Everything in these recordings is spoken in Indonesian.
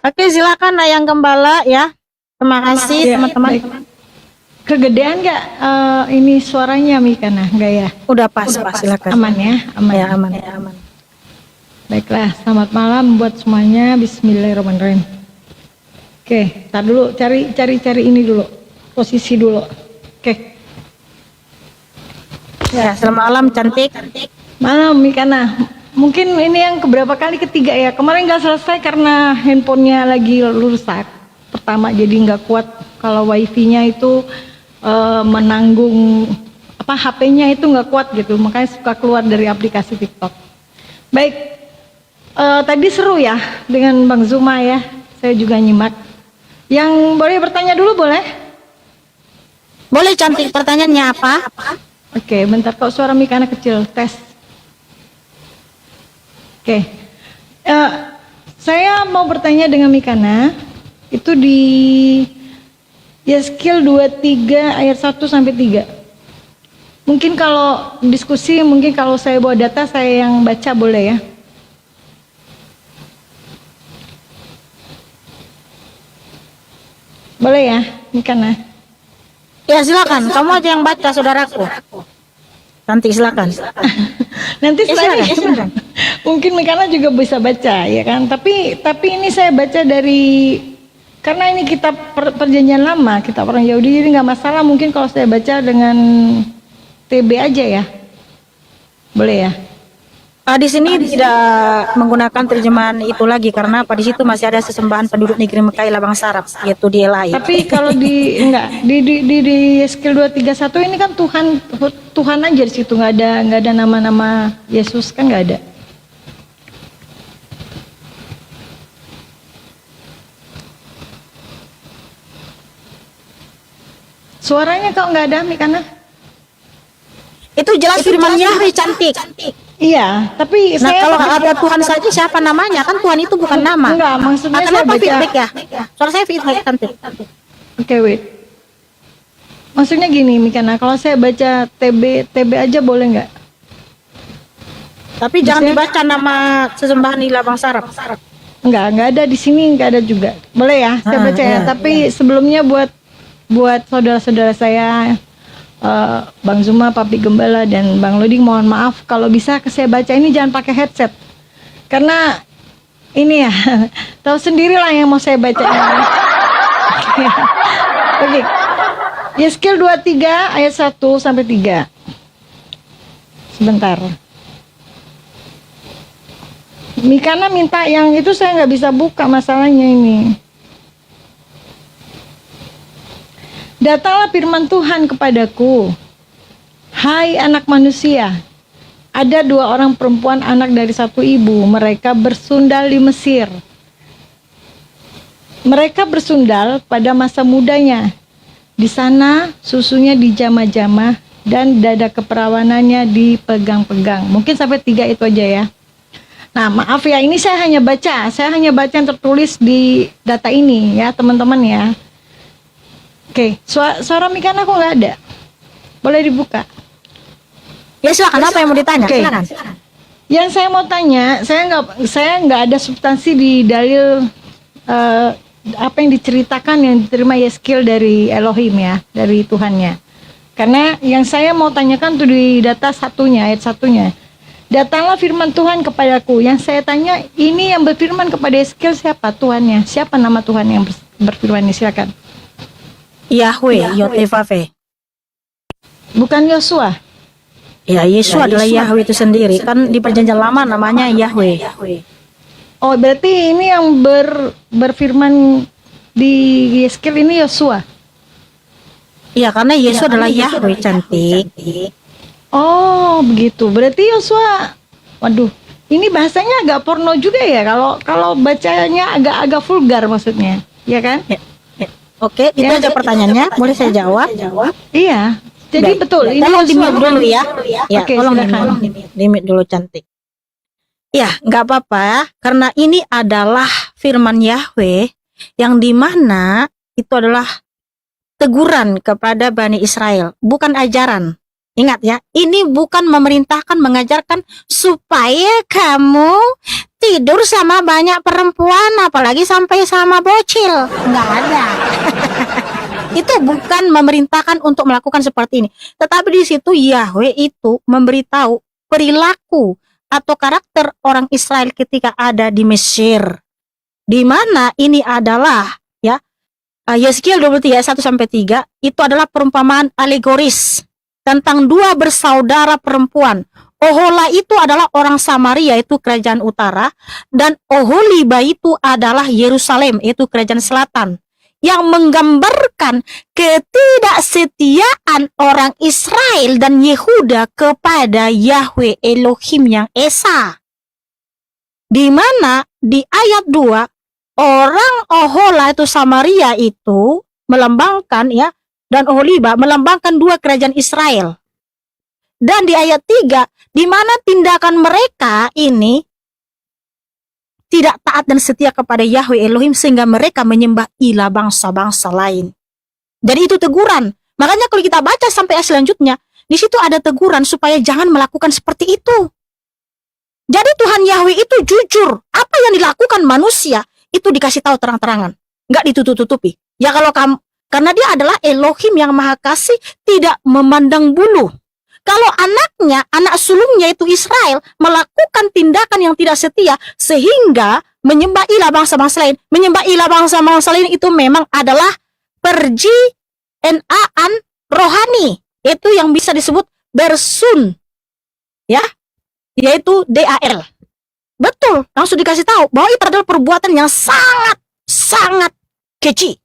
Oke, silakan Ayang Gembala ya. Terima kasih Ya, teman-teman. baik. Kegedean nggak ini suaranya Mikana? Nggak ya? Udah pas, silakan. Aman ya? Aman. Ya, aman. Baiklah, selamat malam buat semuanya. Bismillahirrahmanirrahim. Oke, tar dulu, cari ini dulu, posisi dulu. Oke, Ya, selamat malam cantik. malam Mikana. Mungkin ini yang keberapa kali, ketiga ya. Kemarin nggak selesai karena handphonenya lagi rusak. Pertama jadi nggak kuat kalau wifi-nya itu menanggung HP-nya itu nggak kuat gitu, makanya suka keluar dari aplikasi TikTok. Baik, tadi seru ya dengan Bang Zuma ya, saya juga nyimak. Yang boleh bertanya dulu boleh? Boleh cantik, pertanyaannya apa? Oke, bentar kok suara Mikana kecil, tes. Oke, saya mau bertanya dengan Mikana, itu di Yeskil 23 ayat 1 sampai 3. Mungkin kalau diskusi, mungkin kalau saya bawa data saya yang baca boleh ya. Boleh ya, Mikana? Ya, silakan. Kamu aja yang baca, saudaraku. Cantik, silakan. Nanti silakan, silakan. mungkin Mikana juga bisa baca ya kan. Tapi ini saya baca dari, karena ini kitab perjanjian lama, kitab orang Yahudi, jadi nggak masalah mungkin kalau saya baca dengan TB aja ya. Boleh ya? Di sini tidak menggunakan terjemahan itu lagi karena di situ masih ada sesembahan penduduk negeri Mekah Labang Sarap, yaitu di Elai. Tapi kalau di Yeskil 231 ini kan Tuhan aja di situ, nggak ada nama-nama Yesus kan, nggak ada. Suaranya kok nggak ada Mikana? Itu jelas firman Yahweh cantik. Iya, tapi Nah, saya kalau ada Tuhan saja siapa namanya? Kan Tuhan itu bukan nama. enggak, maksudnya saya Kenapa baca. feedback ya? Soalnya saya feedback cantik. Oke, wait. Maksudnya gini, Mikana, kalau saya baca TB aja boleh nggak? Tapi jangan dibaca nama sesembahan di Labang Sarap. Nggak ada di sini, nggak ada juga. Boleh ya, saya baca ya. Tapi sebelumnya buat saudara-saudara saya, Bang Zuma, Papi Gembala, dan Bang Loding, mohon maaf kalau bisa saya baca ini jangan pakai headset. Karena ini ya, tahu sendirilah yang mau saya baca. Oke. Yeskil 23 ayat 1 sampai 3. Sebentar. Mikana minta yang itu, saya nggak bisa buka masalahnya ini. Datanglah firman Tuhan kepadaku, hai anak manusia, ada 2 orang perempuan anak dari satu ibu, mereka bersundal di Mesir. Mereka bersundal pada masa mudanya. Di sana susunya dijamah-jamah dan dada keperawanannya dipegang-pegang. Mungkin sampai 3 itu aja ya. Nah, maaf ya, ini saya hanya baca yang tertulis di data ini ya teman-teman ya. Oke, suara Mikana kok nggak ada? Boleh dibuka? Ya silakan, apa yang mau ditanya? Oke. Silakan. Yang saya mau tanya, saya nggak ada substansi di dalil apa yang diceritakan yang diterima Yeskil dari Elohim ya, dari Tuhannya. Karena yang saya mau tanyakan tuh di data satunya, ayat satunya. Datanglah firman Tuhan kepadaku. Yang saya tanya, ini yang berfirman kepada Yeskil siapa Tuhannya? Siapa nama Tuhan yang berfirman ini? Silakan. Yahweh, Yotevave. Bukan Yosua. Ya, Yesus adalah Yahweh itu sendiri. Kan di perjanjian lama namanya Yahweh. Oh, berarti ini yang berfirman di Yeskil ini Yosua. Iya, karena Yesus adalah Yahweh cantik. Oh, begitu. Berarti Yosua, waduh, ini bahasanya agak porno juga ya. Kalau bacanya agak vulgar maksudnya, ya kan? Ya. Oke, itu aja pertanyaannya. Boleh saya jawab? Iya. Jadi Baik. betul. Ini Tolong Yosua. di-mute dulu ya. Ya, Oke, tolong silakan. di-mute dulu cantik. Ya, nggak apa-apa, karena ini adalah firman Yahweh yang dimana itu adalah teguran kepada Bani Israel, bukan ajaran. Ingat ya, ini bukan memerintahkan, mengajarkan supaya kamu tidur sama banyak perempuan, apalagi sampai sama bocil. Nggak ada. Itu bukan memerintahkan untuk melakukan seperti ini. Tetapi di situ Yahweh itu memberitahu perilaku atau karakter orang Israel ketika ada di Mesir. Di mana ini adalah ya Yeskiel 23 ayat 1-3 itu adalah perumpamaan alegoris tentang dua bersaudara perempuan. Ohola itu adalah orang Samaria, itu kerajaan utara, dan Oholiba itu adalah Yerusalem, itu kerajaan selatan, yang menggambarkan ketidaksetiaan orang Israel dan Yehuda kepada Yahweh Elohim yang Esa. Di mana di ayat 2 orang Ohola itu Samaria itu melambangkan ya, dan Oholiba melambangkan dua kerajaan Israel. Dan di ayat 3 di mana tindakan mereka ini tidak taat dan setia kepada Yahweh Elohim sehingga mereka menyembah ilah bangsa-bangsa lain. Jadi itu teguran. Makanya kalau kita baca sampai ayat selanjutnya, di situ ada teguran supaya jangan melakukan seperti itu. Jadi Tuhan Yahweh itu jujur. Apa yang dilakukan manusia itu dikasih tahu terang-terangan, nggak ditutup-tutupi. Ya kalau kamu, karena dia adalah Elohim yang Maha Kasih, tidak memandang bulu. Kalau anaknya, anak sulungnya itu Israel melakukan tindakan yang tidak setia sehingga menyembah ilah bangsa-bangsa lain, menyembah ilah bangsa-bangsa lain itu memang adalah perjinaan rohani. Itu yang bisa disebut bersun, ya, yaitu DAL. Betul, langsung dikasih tahu bahwa itu adalah perbuatan yang sangat keji.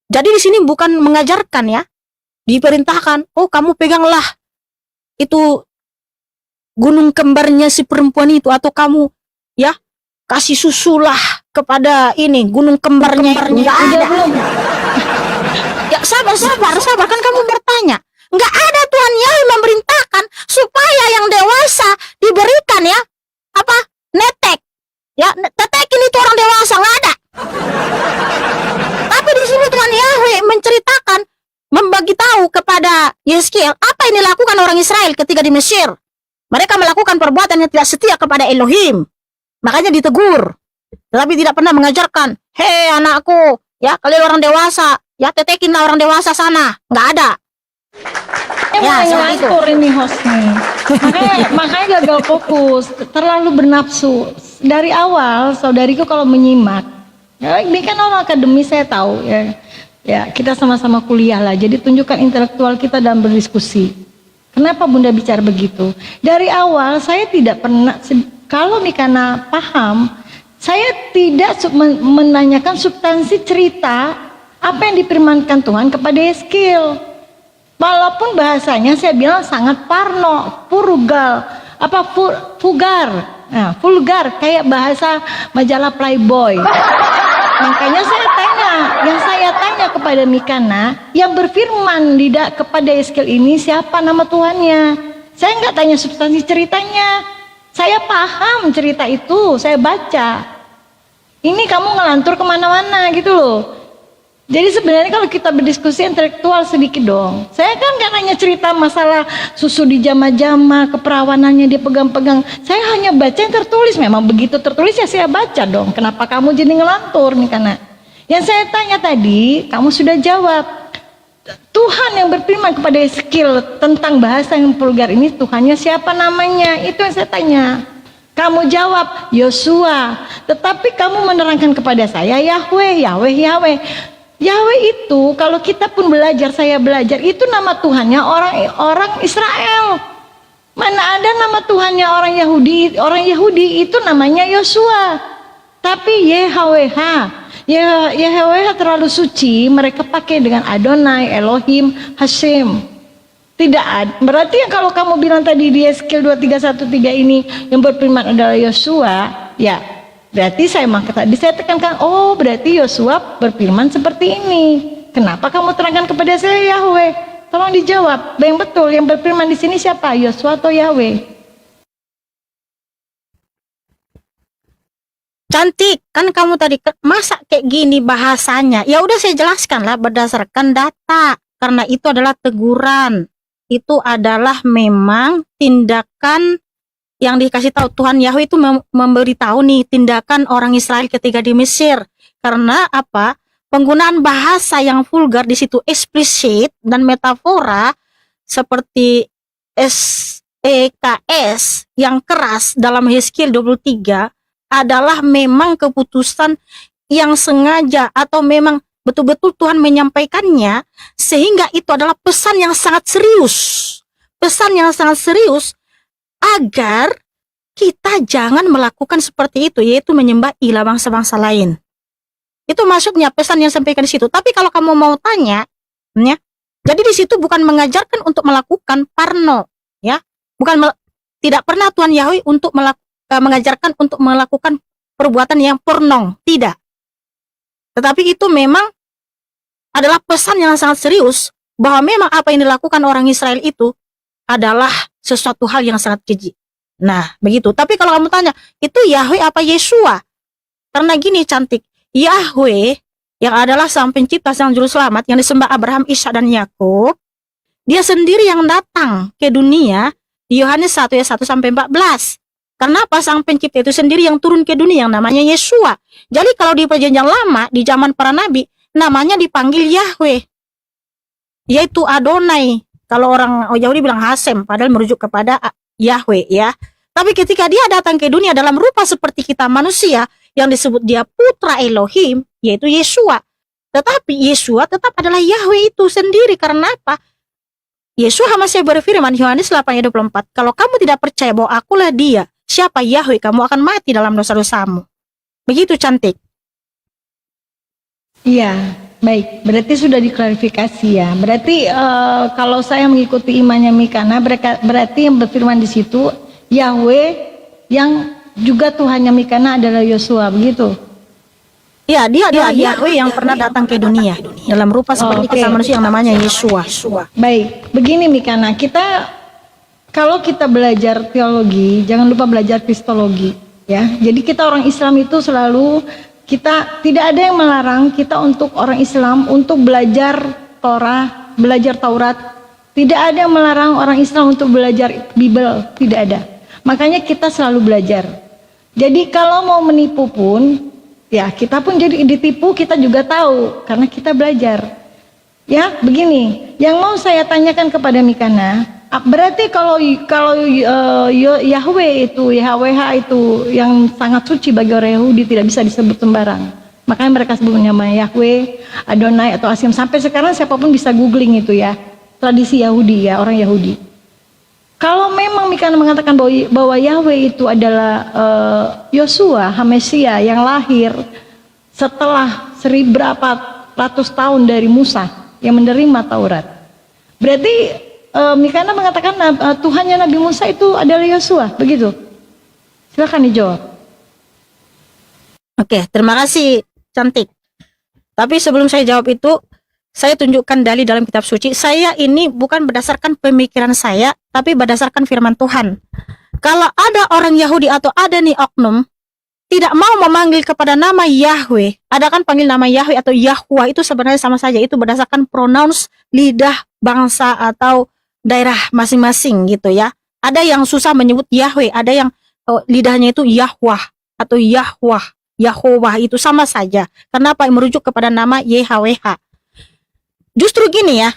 Jadi di sini bukan mengajarkan ya, diperintahkan, oh kamu peganglah itu gunung kembarnya si perempuan itu, atau kamu ya kasih susulah kepada ini gunung kembarnya itu. Enggak ada. Ya sabar kan kamu bertanya. Enggak ada Tuhan Yahweh memerintahkan supaya yang dewasa diberikan ya apa? Netek. Ya, tetekin itu orang dewasa, enggak ada. Tapi di sini Tuhan Yahweh menceritakan, membagi tahu kepada Yeskiel apa yang dilakukan orang Israel ketika di Mesir. Mereka melakukan perbuatan yang tidak setia kepada Elohim. Makanya ditegur. Tetapi tidak pernah mengajarkan, hei anakku, ya kalian orang dewasa, ya tetekinlah orang dewasa sana. Nggak ada. Ya, ngelantur ini host nih. Makanya gagal fokus, terlalu bernafsu. Dari awal, saudariku kalau menyimak, ya, ini kan orang akademis saya tahu ya. Ya, kita sama-sama kuliah lah. Jadi tunjukkan intelektual kita dalam berdiskusi. Kenapa Bunda bicara begitu? Dari awal saya tidak pernah, kalau Mikana paham, saya tidak menanyakan substansi cerita apa yang difirmankan Tuhan kepada Yeskiel. Walaupun bahasanya saya bilang sangat parno, vulgar, vulgar kayak bahasa majalah Playboy. Makanya yang saya tanya kepada Mikana, yang berfirman kepada Yeskiel ini siapa nama Tuhannya? Saya nggak tanya substansi ceritanya. Saya paham cerita itu, saya baca. Ini kamu ngelantur kemana-mana gitu loh. Jadi sebenarnya kalau kita berdiskusi intelektual sedikit dong. Saya kan nggak nanya cerita masalah susu di jama-jama, keperawanannya dia pegang-pegang. Saya hanya baca yang tertulis. Memang begitu tertulis ya saya baca dong. Kenapa kamu jadi ngelantur nih karena? Yang saya tanya tadi, kamu sudah jawab. Tuhan yang berfirman kepada Yeskiel tentang bahasa yang vulgar ini, Tuhannya siapa namanya? Itu yang saya tanya. Kamu jawab Yosua. Tetapi kamu menerangkan kepada saya Yahweh. Yahweh itu kalau kita pun belajar, saya belajar, itu nama Tuhannya orang Israel. Mana ada nama Tuhannya orang Yahudi? Orang Yahudi itu namanya Yosua. Tapi Yahweh terlalu suci, mereka pakai dengan Adonai, Elohim, Hashem. Tidak ada. Berarti yang kalau kamu bilang tadi di Yeskiel 23:1-3 ini yang berfirman adalah Yosua, ya berarti saya tekankan, oh berarti Yosua berfirman seperti ini. Kenapa kamu terangkan kepada saya Yahweh? Tolong dijawab. Yang betul, yang berfirman di sini siapa? Yosua atau Yahweh? Cantik, kan kamu tadi masa kayak gini bahasanya. Ya udah saya jelaskan lah berdasarkan data. Karena itu adalah teguran. Itu adalah memang tindakan yang dikasih tahu Tuhan Yahweh itu memberitahu nih tindakan orang Israel ketika di Mesir. Karena apa? Penggunaan bahasa yang vulgar di situ eksplisit dan metafora seperti SEKS yang keras dalam Hezkiel 23 adalah memang keputusan yang sengaja atau memang betul-betul Tuhan menyampaikannya, sehingga itu adalah pesan yang sangat serius. Pesan yang sangat serius agar kita jangan melakukan seperti itu, yaitu menyembah ilah bangsa-bangsa lain. Itu maksudnya pesan yang sampaikan di situ. Tapi kalau kamu mau tanya, ya, jadi di situ bukan mengajarkan untuk melakukan parno, ya, tidak pernah Tuhan Yahweh untuk mengajarkan untuk melakukan perbuatan yang pornong, tidak. Tetapi itu memang adalah pesan yang sangat serius bahwa memang apa yang dilakukan orang Israel itu adalah sesuatu hal yang sangat keji. Nah, begitu. Tapi kalau kamu tanya, itu Yahweh apa Yesua? Karena gini cantik, Yahweh yang adalah sang pencipta, sang juru selamat yang disembah Abraham, Ishak dan Yakub, dia sendiri yang datang ke dunia di Yohanes 1 ayat 1 sampai 14. Kenapa sang pencipta itu sendiri yang turun ke dunia yang namanya Yesua? Jadi kalau di perjanjian lama, di zaman para nabi, namanya dipanggil Yahweh, yaitu Adonai. Kalau orang Yahudi bilang Hasem, padahal merujuk kepada Yahweh, ya. Tapi ketika dia datang ke dunia dalam rupa seperti kita manusia, yang disebut dia putra Elohim, yaitu Yesua. Tetapi Yesua tetap adalah Yahweh itu sendiri. Karena apa? Yesua masih berfirman Yohanes 8 ayat 24, kalau kamu tidak percaya bahwa akulah dia, siapa Yahweh, kamu akan mati dalam dosa-dosamu. Begitu cantik. Iya, baik. Berarti sudah diklarifikasi ya. Berarti kalau saya mengikuti imannya Mikana, berarti yang berfirman di situ Yahweh yang juga Tuhannya Mikana adalah Yosua, begitu? Ya, dia adalah Yahweh yang pernah datang ke dunia dalam rupa seperti kita manusia yang namanya Yesua. Baik, begini Mikana, kalau kita belajar teologi, jangan lupa belajar kristologi, ya. Jadi kita orang Islam itu selalu tidak ada yang melarang kita untuk orang Islam untuk belajar Torah, belajar Taurat. Tidak ada yang melarang orang Islam untuk belajar Bible, tidak ada. Makanya kita selalu belajar. Jadi kalau mau menipu pun, ya kita pun jadi ditipu, kita juga tahu karena kita belajar. Ya, begini. Yang mau saya tanyakan kepada Mikana, berarti kalau Yahweh itu, YHWH itu yang sangat suci bagi orang Yahudi tidak bisa disebut sembarang. Makanya mereka sebut namanya Yahweh, Adonai atau Asim. Sampai sekarang siapapun bisa googling itu ya. Tradisi Yahudi ya, orang Yahudi. Kalau memang Mikana mengatakan bahwa Yahweh itu adalah Yosua, Hamesia yang lahir setelah 1400 tahun dari Musa yang menerima Taurat. Berarti Mikana mengatakan Tuhannya Nabi Musa itu adalah Yosua, begitu? Silakan dijawab. Oke, terima kasih cantik. Tapi sebelum saya jawab itu, saya tunjukkan dalil dalam kitab suci. Saya ini bukan berdasarkan pemikiran saya, tapi berdasarkan firman Tuhan. Kalau ada orang Yahudi atau ada nih oknum tidak mau memanggil kepada nama Yahweh, ada kan panggil nama Yahweh atau Yahweh, itu sebenarnya sama saja. Itu berdasarkan pronouns lidah bangsa atau daerah masing-masing gitu ya. Ada yang susah menyebut Yahweh, ada yang lidahnya itu Yahwah atau Yahweh itu sama saja. Kenapa? Merujuk kepada nama YHWH. Justru gini ya,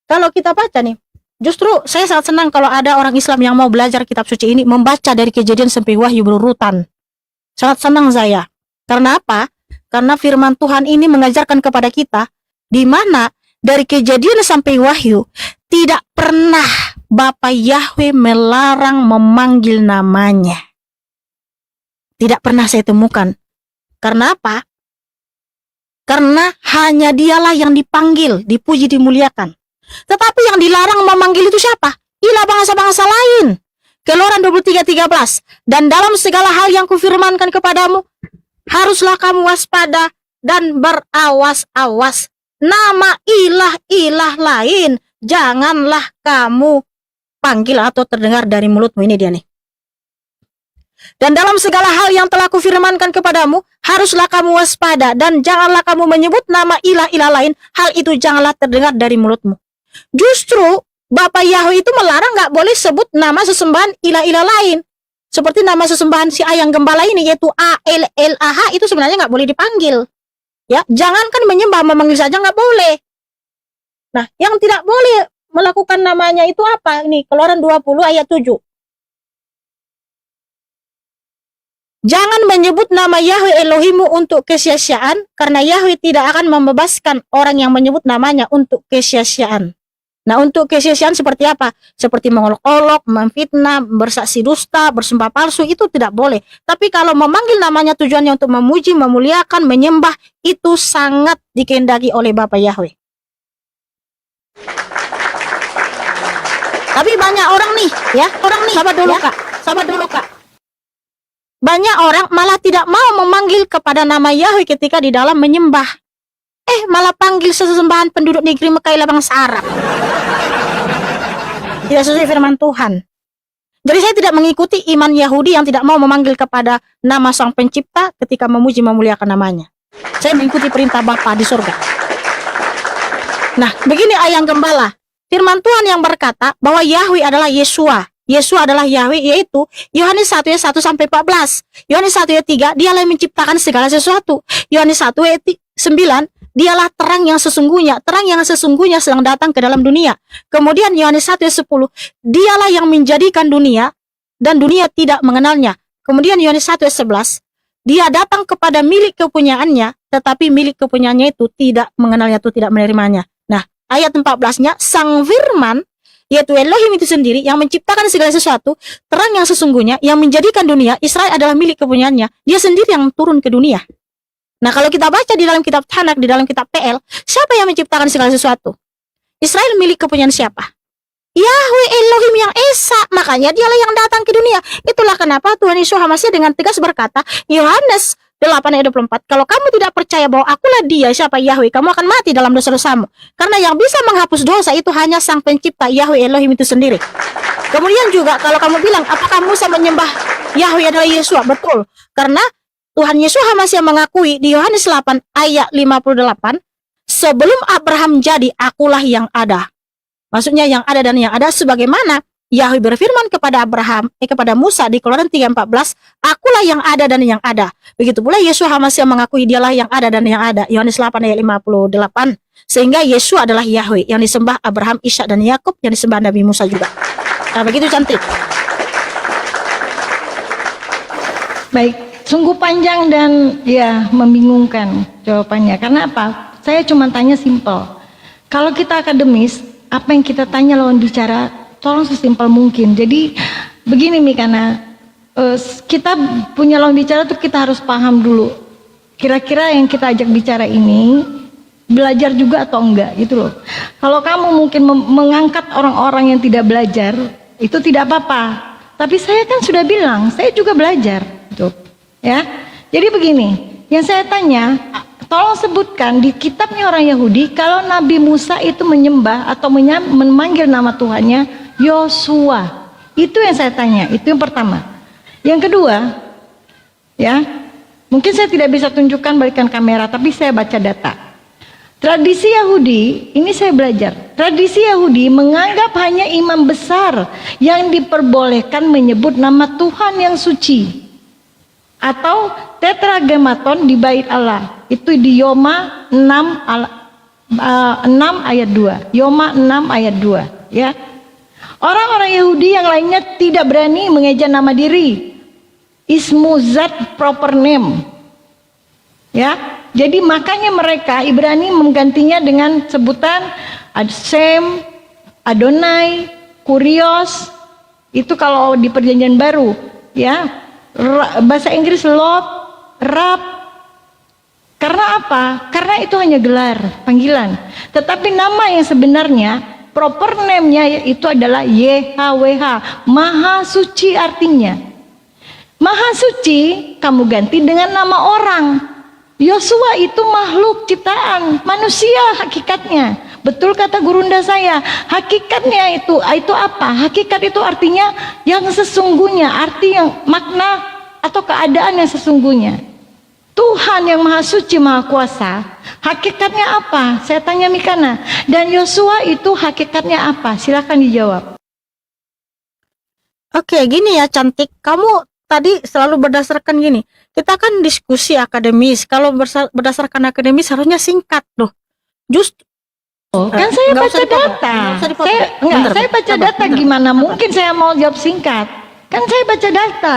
kalau kita baca nih, justru saya sangat senang kalau ada orang Islam yang mau belajar kitab suci ini, membaca dari Kejadian sampai Wahyu berurutan. Sangat senang saya. Karena apa? Karena firman Tuhan ini mengajarkan kepada kita, di mana dari Kejadian sampai Wahyu, tidak pernah Bapa Yahweh melarang memanggil namanya. Tidak pernah saya temukan. Karena apa? Karena hanya dialah yang dipanggil, dipuji, dimuliakan. Tetapi yang dilarang memanggil itu siapa? Ilah bangsa-bangsa lain. Keluaran 23:13. Dan dalam segala hal yang kufirmankan kepadamu, haruslah kamu waspada dan berawas-awas. Nama ilah-ilah lain janganlah kamu panggil atau terdengar dari mulutmu. Ini dia nih. Dan dalam segala hal yang telah kufirmankan kepadamu, haruslah kamu waspada dan janganlah kamu menyebut nama ilah-ilah lain. Hal itu janganlah terdengar dari mulutmu. Justru Bapak Yahweh itu melarang nggak boleh sebut nama sesembahan ilah-ilah lain. Seperti nama sesembahan si ayang gembala ini, yaitu ALLAH, itu sebenarnya nggak boleh dipanggil. Ya, jangankan menyembah, memanggil saja nggak boleh. Nah, yang tidak boleh melakukan namanya itu apa? Ini Keluaran 20 ayat 7. Jangan menyebut nama Yahweh Elohimu untuk kesia-siaan, karena Yahweh tidak akan membebaskan orang yang menyebut namanya untuk kesia-siaan. Nah, untuk kesia-siaan seperti apa? Seperti mengolok-olok, memfitnah, bersaksi dusta, bersumpah palsu, itu tidak boleh. Tapi kalau memanggil namanya tujuannya untuk memuji, memuliakan, menyembah, itu sangat dikehendaki oleh Bapa Yahweh. Tapi banyak orang nih, sabar dulu Kak. Banyak orang malah tidak mau memanggil kepada nama Yahweh ketika di dalam menyembah. Malah panggil sesembahan penduduk negeri Mekah bangsa Arab. Tidak sesuai firman Tuhan. Jadi saya tidak mengikuti iman Yahudi yang tidak mau memanggil kepada nama Sang Pencipta ketika memuji memuliakan namanya. Saya mengikuti perintah Bapa di surga. Nah, begini ayang gembala. Firman Tuhan yang berkata bahwa Yahweh adalah Yesua. Yesua adalah Yahweh, yaitu Yohanes 1 ayat 1 sampai 14. Yohanes 1 ayat 3, dialah yang menciptakan segala sesuatu. Yohanes 1 ayat 9, dialah terang yang sesungguhnya sedang datang ke dalam dunia. Kemudian Yohanes 1 ayat 10, dialah yang menjadikan dunia dan dunia tidak mengenalnya. Kemudian Yohanes 1 ayat 11, dia datang kepada milik kepunyaannya, tetapi milik kepunyaannya itu tidak mengenalnya, itu tidak menerimanya. Nah, ayat 14-nya, Sang Firman, yaitu Elohim itu sendiri yang menciptakan segala sesuatu, terang yang sesungguhnya, yang menjadikan dunia. Israel adalah milik kepunyaannya, dia sendiri yang turun ke dunia. Nah, kalau kita baca di dalam kitab Tanak, di dalam kitab PL, siapa yang menciptakan segala sesuatu? Israel milik kepunyaan siapa? Yahweh Elohim yang Esa, makanya dialah yang datang ke dunia. Itulah kenapa Tuhan Yesus HaMasiah dengan tegas berkata, Yohanes 8 ayat 24, kalau kamu tidak percaya bahwa akulah dia, siapa Yahweh, kamu akan mati dalam dosa-dosamu. Karena yang bisa menghapus dosa itu hanya Sang Pencipta, Yahweh Elohim itu sendiri. Kemudian juga kalau kamu bilang, apakah Musa menyembah Yahweh adalah Yesua? Betul. Karena Tuhan Yesus HaMasiah mengakui di Yohanes 8 ayat 58, sebelum Abraham jadi, akulah yang ada. Maksudnya yang ada dan yang ada, sebagaimana Yahweh berfirman kepada kepada Musa di Keluaran 3:14, akulah yang ada dan yang ada. Begitu pula Yesus HaMasiah mengakui dialah yang ada dan yang ada. Yohanes 8 ayat 58. Sehingga Yesus adalah Yahweh yang disembah Abraham, Ishak dan Yakub, yang disembah Nabi Musa juga. Nah, begitu cantik. Baik, sungguh panjang dan ya membingungkan jawabannya. Karena apa? Saya cuma tanya simpel. Kalau kita akademis, apa yang kita tanya lawan bicara, tolong sesimpel mungkin. Jadi begini Mikana, kita punya lawan bicara tuh kita harus paham dulu. Kira-kira yang kita ajak bicara ini belajar juga atau enggak gitu loh. Kalau kamu mungkin mengangkat orang-orang yang tidak belajar, itu tidak apa-apa. Tapi saya kan sudah bilang, saya juga belajar, gitu. Ya. Jadi begini, yang saya tanya, tolong sebutkan di kitabnya orang Yahudi kalau Nabi Musa itu menyembah atau memanggil nama Tuhannya Yosua. Itu yang saya tanya, itu yang pertama. Yang kedua, ya, mungkin saya tidak bisa tunjukkan, balikan kamera, tapi saya baca data. Tradisi Yahudi, ini saya belajar. Tradisi Yahudi menganggap hanya imam besar yang diperbolehkan menyebut nama Tuhan yang suci. Atau tetragrammaton di bait Allah. Itu di Yoma 6 ayat 2. Yoma 6 ayat 2, ya. Orang-orang Yahudi yang lainnya tidak berani mengeja nama diri. Ismu zat proper name. Ya. Jadi makanya mereka Ibrani menggantinya dengan sebutan Sem, Adonai, Kurios. Itu kalau di Perjanjian Baru, ya. Bahasa Inggris Lord, Rab. Karena apa? Karena itu hanya gelar, panggilan. Tetapi nama yang sebenarnya, proper name-nya itu adalah YHWH, Maha Suci artinya. Maha Suci kamu ganti dengan nama orang. Yosua itu makhluk ciptaan, manusia hakikatnya. Betul kata gurunda saya, hakikatnya itu apa? Hakikat itu artinya yang sesungguhnya, arti yang makna atau keadaan yang sesungguhnya. Tuhan yang maha suci, maha kuasa, hakikatnya apa? Saya tanya Mikana. Dan Yosua itu hakikatnya apa? Silakan dijawab. Oke, gini ya cantik. Kamu tadi selalu berdasarkan gini. Kita kan diskusi akademis. Kalau berdasarkan akademis harusnya singkat loh. Justru Kan saya nggak baca usah dipotong. data. Nggak usah dipotong. Saya Bentar, saya baca sabar, data, bentar. gimana mungkin saya mau jawab singkat? Kan saya baca data.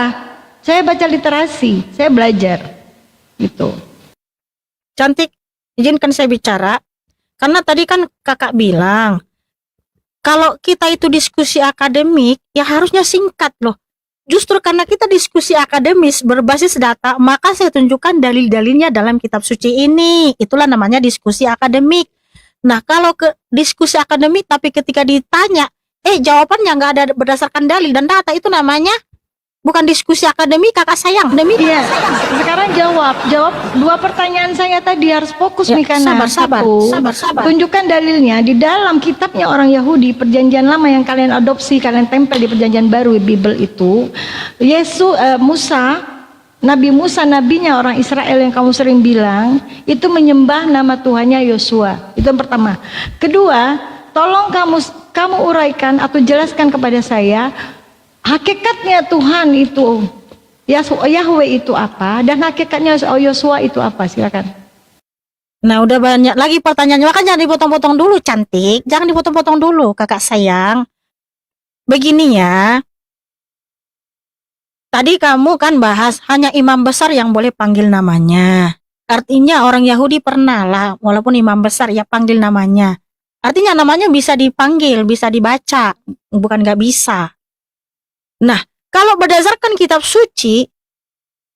Saya baca literasi, saya belajar. Gitu. Cantik, izinkan saya bicara. Karena tadi kan kakak bilang, kalau kita itu diskusi akademik, ya harusnya singkat loh. Justru karena kita diskusi akademis berbasis data, maka saya tunjukkan dalil-dalilnya dalam kitab suci ini. Itulah namanya diskusi akademik. Nah, kalau ke diskusi akademik, tapi ketika ditanya, jawabannya nggak ada berdasarkan dalil dan data, itu namanya bukan diskusi akademik, kakak sayang. Iya. Sekarang jawab 2 pertanyaan saya tadi, harus fokus Ya, Mikana. sabar. Tunjukkan dalilnya di dalam kitabnya orang Yahudi, Perjanjian Lama yang kalian adopsi, kalian tempel di Perjanjian Baru, Bible itu. Nabi Musa, nabinya orang Israel yang kamu sering bilang, itu menyembah nama Tuhannya Yosua. Itu yang pertama. Kedua, tolong kamu uraikan atau jelaskan kepada saya hakikatnya Tuhan itu, Yahweh itu apa, dan hakikatnya Yosua itu apa. Silakan. Nah, udah banyak lagi pertanyaannya, makanya jangan dipotong-potong dulu cantik. Jangan dipotong-potong dulu kakak sayang. Begini ya. Tadi kamu kan bahas hanya imam besar yang boleh panggil namanya. Artinya orang Yahudi pernah lah, walaupun imam besar ya panggil namanya. Artinya namanya bisa dipanggil, bisa dibaca, bukan nggak bisa. Nah, kalau berdasarkan kitab suci,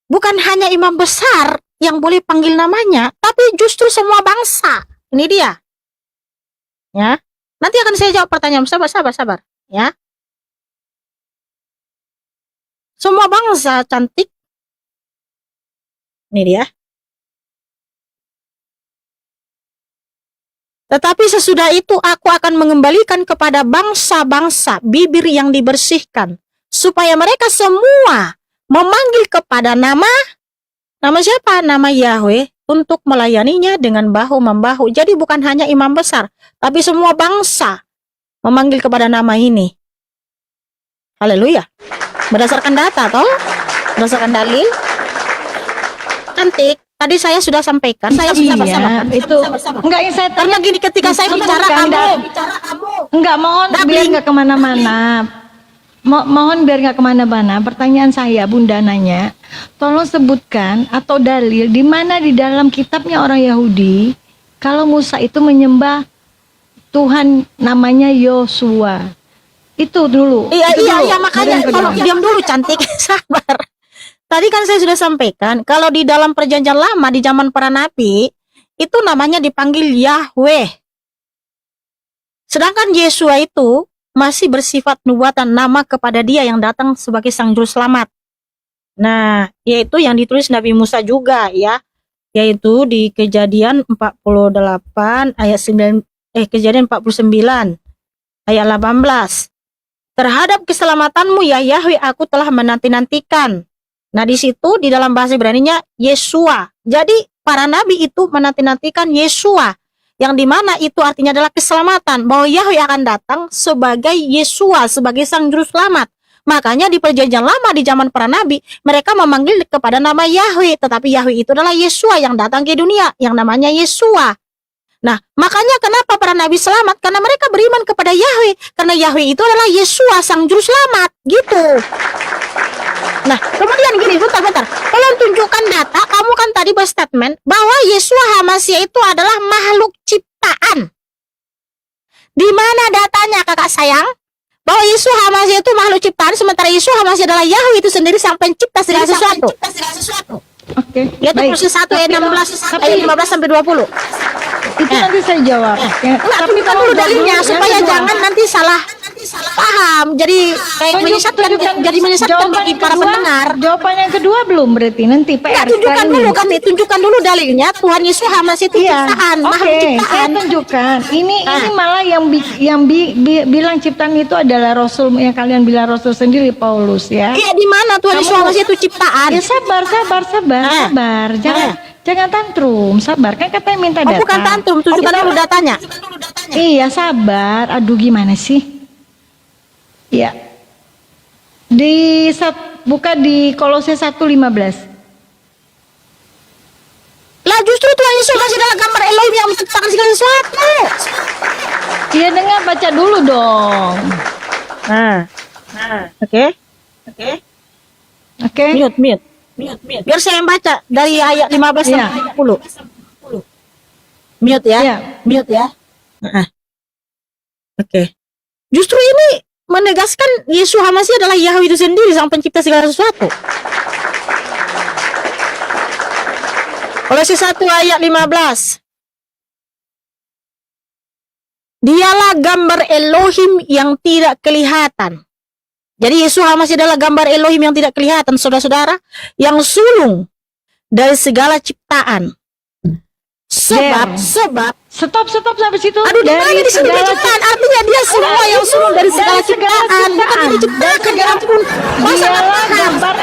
bukan hanya imam besar yang boleh panggil namanya, tapi justru semua bangsa. Ini dia. Ya. Nanti akan saya jawab pertanyaan. Sabar. Ya. Semua bangsa cantik. Ini dia. Tetapi sesudah itu aku akan mengembalikan kepada bangsa-bangsa bibir yang dibersihkan, supaya mereka semua memanggil kepada nama siapa? Nama Yahweh, untuk melayaninya dengan bahu-membahu. Jadi bukan hanya imam besar, tapi semua bangsa memanggil kepada nama ini. Haleluya. Berdasarkan data toh? Berdasarkan dalil. Cantik. Tadi saya sudah sampaikan. Saya sabar. Itu enggak yang saya Karena gini, ketika saya bicara kamu enggak, mohon biar enggak kemana-mana. Mohon biar nggak kemana-mana. Pertanyaan saya, Bunda nanya, tolong sebutkan atau dalil di mana di dalam kitabnya orang Yahudi kalau Musa itu menyembah Tuhan namanya Yosua. Itu dulu. Iya, makanya kalau diam dulu cantik. Sabar. Tadi kan saya sudah sampaikan kalau di dalam Perjanjian Lama di zaman para nabi itu namanya dipanggil Yahweh. Sedangkan Yesua itu masih bersifat nubuatan, nama kepada dia yang datang sebagai sang juru selamat. Nah, yaitu yang ditulis Nabi Musa juga ya, yaitu di Kejadian 48 ayat 9, Kejadian 49 ayat 18. Terhadap keselamatanmu ya Yahweh aku telah menanti-nantikan. Nah, di situ di dalam bahasa Ibraninya Yesua. Jadi para nabi itu menanti-nantikan Yesua, yang dimana itu artinya adalah keselamatan, bahwa Yahweh akan datang sebagai Yesua, sebagai sang juru selamat. Makanya di Perjanjian Lama di zaman para nabi mereka memanggil kepada nama Yahweh, tetapi Yahweh itu adalah Yesua yang datang ke dunia, yang namanya Yesua. Nah, makanya kenapa para nabi selamat? Karena mereka beriman kepada Yahweh, karena Yahweh itu adalah Yesua sang juru selamat, gitu. Nah, kemudian gini, bentar. Tolong tunjukkan data. Kamu kan tadi berstatement bahwa Yesua HaMasyiah itu adalah makhluk ciptaan. Di mana datanya kakak sayang? Bahwa Yesua HaMasyiah itu makhluk ciptaan, sementara Yesua HaMasyiah adalah Yahweh itu sendiri sang pencipta segala sesuatu. Oke. Yaitu Kolose 1 ayat 16 ayat 15 sampai 20. Itu nanti saya jawab. Enggak, tunjukkan dulu dalilnya supaya jangan nanti salah paham. Jadi kayak menyesatkan, jadi menyesatkan bagi para pendengar. Jawaban yang kedua belum berarti nanti PR. Tunjukkan dulu dalilnya. Tuhan Yesus HaMasyiah itu ciptaan, makhluk ciptaan. Saya tunjukkan. Ini malah yang bilang ciptaan itu adalah Rasul, yang kalian bilang Rasul sendiri, Paulus ya. Iya, di mana Tuhan Yesus HaMasyiah itu ciptaan? Ya sabar. Jangan tantrum, sabar. Kan katanya minta data. Bukan tantrum, tunjukkan dulu datanya. Iya, sabar. Aduh, gimana sih? Ya. Buka di Kolose 1:15. Lah justru Tuhan Yesus masih adalah gambar Elohim yang menciptakan segala sesuatu. Iya, dengar, baca dulu dong. Oke. Oke. Mute. Biar saya yang baca dari ayat 15 Iya. sampai 20. Mute ya. Iya. Mute ya. Oke. Justru ini menegaskan Yeshua Masih adalah Yahweh itu sendiri, sang pencipta segala sesuatu. Kolose 1 ayat 15. Dialah gambar Elohim yang tidak kelihatan. Jadi Yeshua Masih adalah gambar Elohim yang tidak kelihatan, saudara-saudara, yang sulung dari segala ciptaan. Sebab Stop sampai situ. aduh, di mana di sini ciptaan? Artinya dia semua yang sulung dari segala ciptaan, bukan yang diciptakan. Ya ampun, masa nggak Dialah paham? gambar.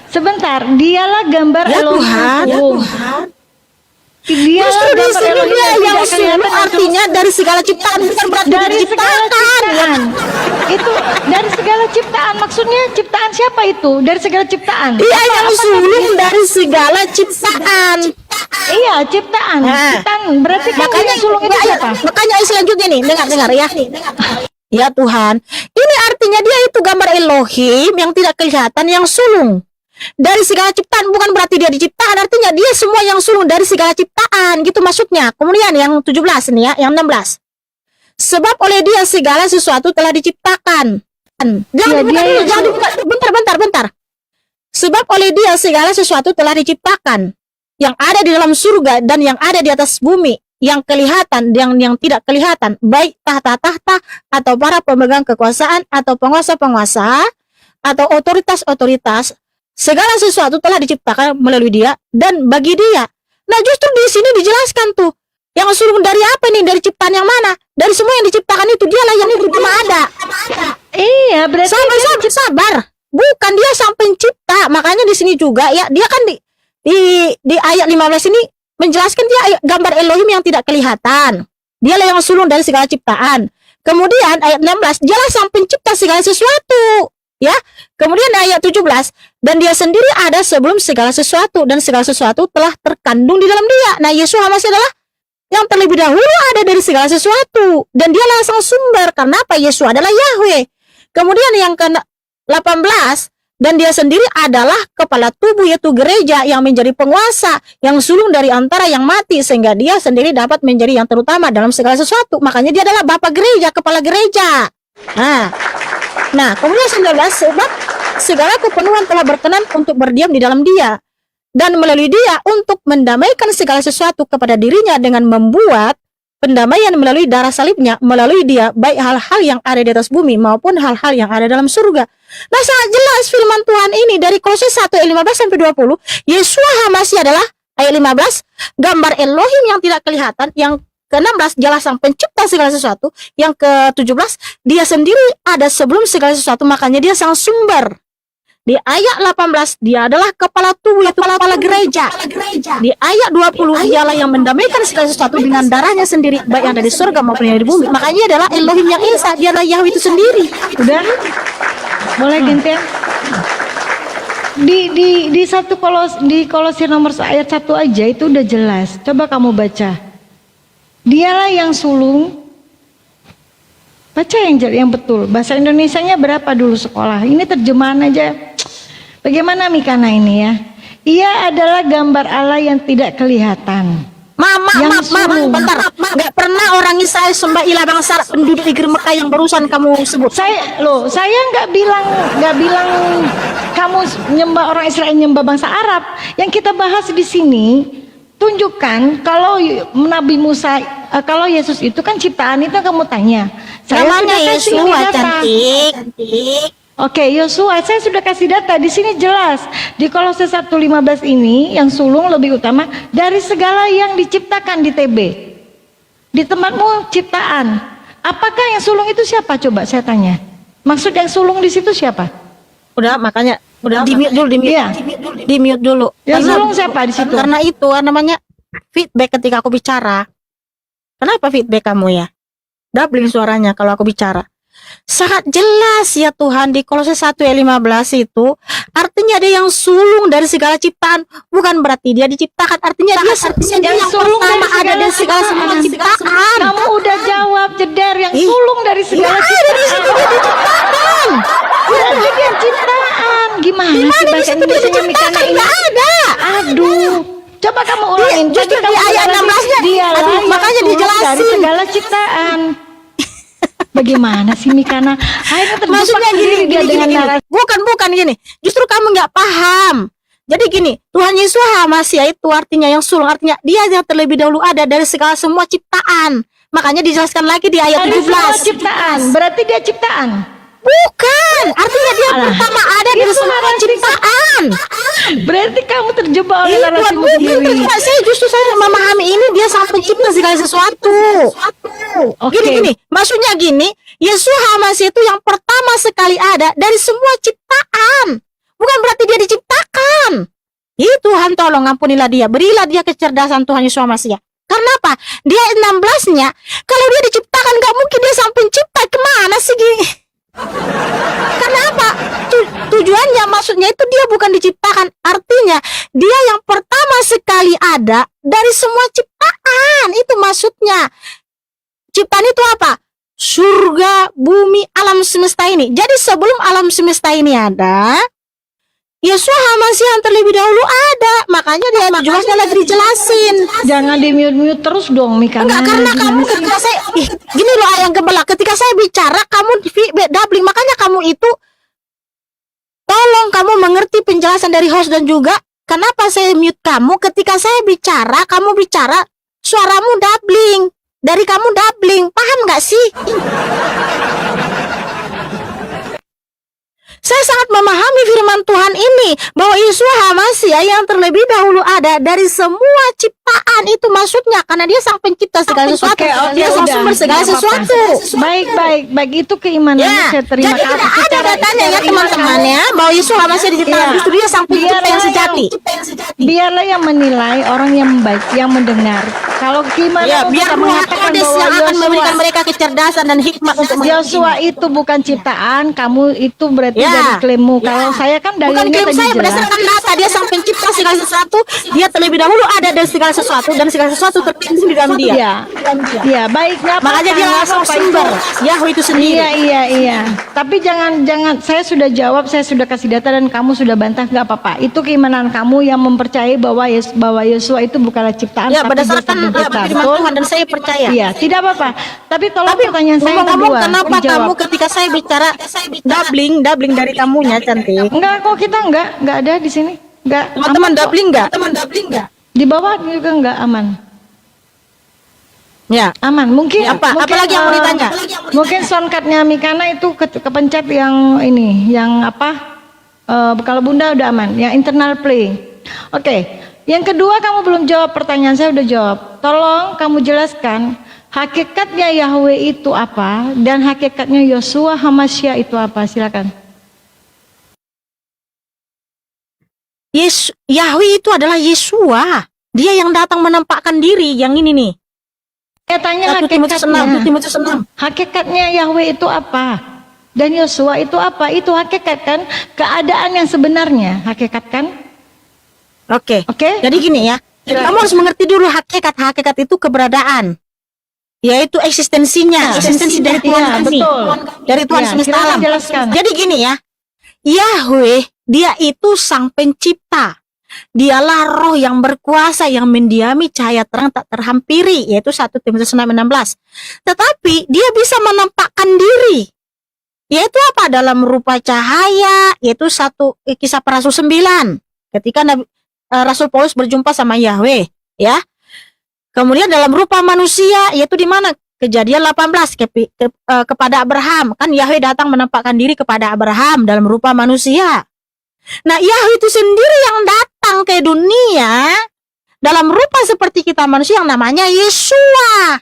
Sebentar, dialah gambar Ya Elohim Tuhan, yang sulung. Dialah justru di gambar sini Elohim dia yang tidak sulung, kelihatan, artinya dari segala ciptaan, bukan berarti dia dari segala diciptakan. ciptaan. Itu dari segala ciptaan, maksudnya ciptaan siapa itu? Dari segala ciptaan. Dia yang sulung dari segala ciptaan. Iya, ciptaan. Nah. Ciptaan. Berarti kan Makanya yang sulung itu siapa? Makanya ayat selanjutnya nih, dengar ya. Ya Tuhan, ini artinya dia itu gambar Elohim yang tidak kelihatan, yang sulung dari segala ciptaan, bukan berarti dia diciptakan, artinya dia semua yang sulung dari segala ciptaan, gitu maksudnya. Kemudian yang 17 nih ya, yang 16. Sebab oleh dia segala sesuatu telah diciptakan. Jangan Ya, dibuka dia dulu, yang jangan dibuka. Bentar. Sebab oleh dia segala sesuatu telah diciptakan, yang ada di dalam surga dan yang ada di atas bumi, yang kelihatan dan yang tidak kelihatan, baik tahta-tahta atau para pemegang kekuasaan atau penguasa-penguasa atau otoritas-otoritas, segala sesuatu telah diciptakan melalui dia dan bagi dia. Nah, justru di sini dijelaskan tuh, yang sulung dari apa nih? Dari ciptaan yang mana? Dari semua yang diciptakan itu, dialah yang pertama ada. Iya, berarti Sabar. Bukan, dia sang pencipta. Makanya di sini juga ya, dia kan di ayat 15 ini menjelaskan dia gambar Elohim yang tidak kelihatan. Dialah yang sulung dari segala ciptaan. Kemudian ayat 16, dialah sang pencipta segala sesuatu. Ya. Kemudian ayat 17, dan dia sendiri ada sebelum segala sesuatu, dan segala sesuatu telah terkandung di dalam dia. Nah, Yeshua Masih adalah yang terlebih dahulu ada dari segala sesuatu, dan dialah sang sumber. Karena apa? Yeshua adalah Yahweh. Kemudian yang ke-18, dan dia sendiri adalah kepala tubuh, yaitu gereja, yang menjadi penguasa, yang sulung dari antara yang mati, sehingga dia sendiri dapat menjadi yang terutama dalam segala sesuatu. Makanya dia adalah Bapa gereja, kepala gereja. Nah, kemudian 19, sebab segala kepenuhan telah berkenan untuk berdiam di dalam dia, dan melalui dia untuk mendamaikan segala sesuatu kepada dirinya dengan membuat pendamaian melalui darah salibnya, melalui dia, baik hal-hal yang ada di atas bumi maupun hal-hal yang ada dalam surga. Nah, sangat jelas firman Tuhan ini dari Kolose 1 ayat 15 sampai 20. Yeshua Masih adalah ayat 15 gambar Elohim yang tidak kelihatan. Yang ke-16, dialah sang pencipta segala sesuatu. Yang ke-17, dia sendiri ada sebelum segala sesuatu, makanya dia sang sumber. Di ayat 18, dia adalah kepala tubuh, yaitu kepala gereja. Di ayat 20, dialah yang mendamaikan segala sesuatu dengan darahnya sendiri, baik yang dari surga maupun yang dari bumi. Makanya dia adalah Elohim yang Esa, dia adalah Yahweh itu sendiri. udah boleh gantian. Di Kolose nomor ayat 1 aja itu udah jelas. Coba kamu baca. Dialah yang sulung. Baca yang betul. Bahasa Indonesianya berapa dulu sekolah? Ini terjemahan aja. Bagaimana Mikana ini ya? Ia adalah gambar Allah yang tidak kelihatan. Maaf, bentar. Nggak pernah orang Israel sembah ilah bangsa penduduk negeri Mekah yang barusan kamu sebut. Saya nggak bilang kamu nyembah orang Israel, nyembah bangsa Arab. Yang kita bahas di sini tunjukkan kalau Nabi Musa, kalau Yesus itu kan ciptaan, itu kamu tanya. Namanya sudah kasih ini Yeshua, data. cantik. Oke, Yosua, saya sudah kasih data di sini jelas. Di Kolose 1:15 ini yang sulung lebih utama dari segala yang diciptakan di TB. Di tempatmu ciptaan. Apakah yang sulung itu siapa? Coba saya tanya. Maksud yang sulung di situ siapa? Udah, makanya di-mute dulu, Iya. di-mute dulu. Yang sulung siapa di situ? Karena itu namanya feedback ketika aku bicara. Kenapa feedback kamu ya? Doubling suaranya kalau aku bicara. sangat jelas ya Tuhan di Kolose 1 ayat 15 itu artinya dia yang sulung dari segala ciptaan, bukan berarti dia diciptakan, artinya dia yang sulung pertama dari ada dari segala semua ciptaan. Kamu udah jawab, jeder, yang Ih, sulung dari segala Nggak ada di situ dia diciptakan. Berarti dia ciptaan. Gimana sih Di bahasa situ dia Indonesia Mikana diciptakan ini? nggak ada. Aduh, coba kamu ulangin. Justru Tadi kamu di ayat bilang 16-nya, dia aduh, yang makanya sulung dijelasin. dari segala ciptaan. Bagaimana sih Mikana? Akhirnya terjebak Maksudnya sendiri dia dengan narasi. bukan gini. Justru kamu nggak paham. Jadi gini, Tuhan Yesus Hamasiah itu artinya yang sulung, artinya dia yang terlebih dahulu ada dari segala semua ciptaan. Makanya dijelaskan lagi di ayat Dari semua 17. ciptaan, berarti dia ciptaan. Bukan, artinya dia yang pertama ada dari Itu semua narasi. ciptaan. Berarti kamu terjebak oleh Ini narasimu bukan sendiri. terjebak. Saya justru saya memahami ini dia sang pencipta segala sesuatu. Oke. Gini, maksudnya gini, Yesus Hamasiah itu yang pertama sekali ada dari semua ciptaan. Bukan berarti dia diciptakan. Tuhan tolong ampunilah dia, berilah dia kecerdasan Tuhan Yesus Hamasiah. Karena apa? Dia 16-nya, kalau dia diciptakan gak mungkin dia sang pencipta, kemana sih gini? Karena apa? Tujuannya maksudnya itu dia bukan diciptakan, artinya dia yang pertama sekali ada dari semua ciptaan. Itu maksudnya. Ciptaan itu apa? Surga, bumi, alam semesta ini. Jadi sebelum alam semesta ini ada, Yesus Hamasiah yang terlebih dahulu ada. Makanya dia jelasnya lagi dijelasin. Jangan di mute terus dong Mikana. Enggak, karena kamu ketika saya gini loh ayang gembala, ketika saya bicara kamu doubling, makanya kamu itu tolong kamu mengerti penjelasan dari host dan juga kenapa saya mute kamu ketika saya bicara, kamu bicara suaramu doubling, dari kamu doubling, paham nggak sih? Saya sangat memahami firman Tuhan ini bahwa Yesus Hamasiah yang terlebih dahulu ada dari semua ciptaan, itu maksudnya karena dia sang pencipta segala sesuatu. Dia sang sumber segala sesuatu. Baik itu keimanan Ya, saya terima jadi tidak kasih. ada datanya ya teman-teman ya bahwa Yesus Hamasiah diciptakan, Ya. justru dia sang pencipta yang sejati. Biarlah yang menilai orang yang baik, yang mendengar. Kalau keimanan Ya, biar Ruh mengatakan Kudus bahwa yang akan memberikan Yosua mereka kecerdasan dan hikmat untuk Yosua itu bukan ciptaan, kamu itu berarti Ya. dari klaimmu. Kalau saya kan bukan dalilnya klaim tadi saya jelas. berdasarkan data, dia sang pencipta segala sesuatu, dia terlebih dahulu ada dari segala sesuatu dan segala sesuatu terpilih di dalam dia. Iya, iya, baik. Nggak Makanya apa-apa, dia nggak langsung apa-apa sumber itu. Yahweh itu sendiri. Iya. Tapi jangan saya sudah jawab, saya sudah kasih data dan kamu sudah bantah, nggak apa-apa. Itu keimanan kamu yang mempercayai bahwa Yosua itu bukanlah ciptaan. Ya, tapi berdasarkan dia pencipta. firman Betul? Tuhan dan saya percaya. Iya, tidak apa-apa. Tapi tolong pertanyaan saya yang Ngomong-ngomong, kedua kenapa dijawab. kamu ketika saya bicara doubling dari kamunya cantik? Enggak kok, kita enggak ada di sini. Enggak. Teman-teman aman kok. doubling enggak? Di bawah juga enggak aman. Ya. Aman. Mungkin Apa? mungkin, Apalagi yang mau ditanya? Mungkin soundcardnya Mikana itu kepencet yang ini, yang apa? Kalau Bunda udah aman, yang internal play. Oke. Yang kedua kamu belum jawab pertanyaan saya, udah jawab. Tolong kamu jelaskan hakikatnya Yahweh itu apa dan hakikatnya Yosua Hamasiah itu apa? Silakan. Yahweh itu adalah Yesua. Dia yang datang menampakkan diri, yang ini nih. Saya tanya 1 Timotius 6, hakikatnya. 2 Timotius 6. Hakikatnya Yahweh itu apa? Dan Yosua itu apa? Itu hakikat kan? Keadaan yang sebenarnya, hakikat kan? Oke. Oke? Jadi gini ya. Kamu harus mengerti dulu hakikat. Hakikat itu keberadaan. Yaitu eksistensinya, eksistensi dari Tuhan Iya, kami. betul. Dari Tuhan Iya, semesta silakan alam. jelaskan. Jadi gini ya. Yahweh, dia itu sang pencipta. Dialah roh yang berkuasa yang mendiami cahaya terang tak terhampiri, yaitu 1 Timotius 6:16. Tetapi dia bisa menampakkan diri, yaitu apa? Dalam rupa cahaya, yaitu Kisah Para Rasul 9. Ketika Rasul Paulus berjumpa sama Yahweh, ya. Kemudian dalam rupa manusia, yaitu di mana? Kejadian 18 kepada Abraham. Kan Yahweh datang menampakkan diri kepada Abraham dalam rupa manusia. Nah, Yahweh itu sendiri yang datang ke dunia dalam rupa seperti kita manusia yang namanya Yesua.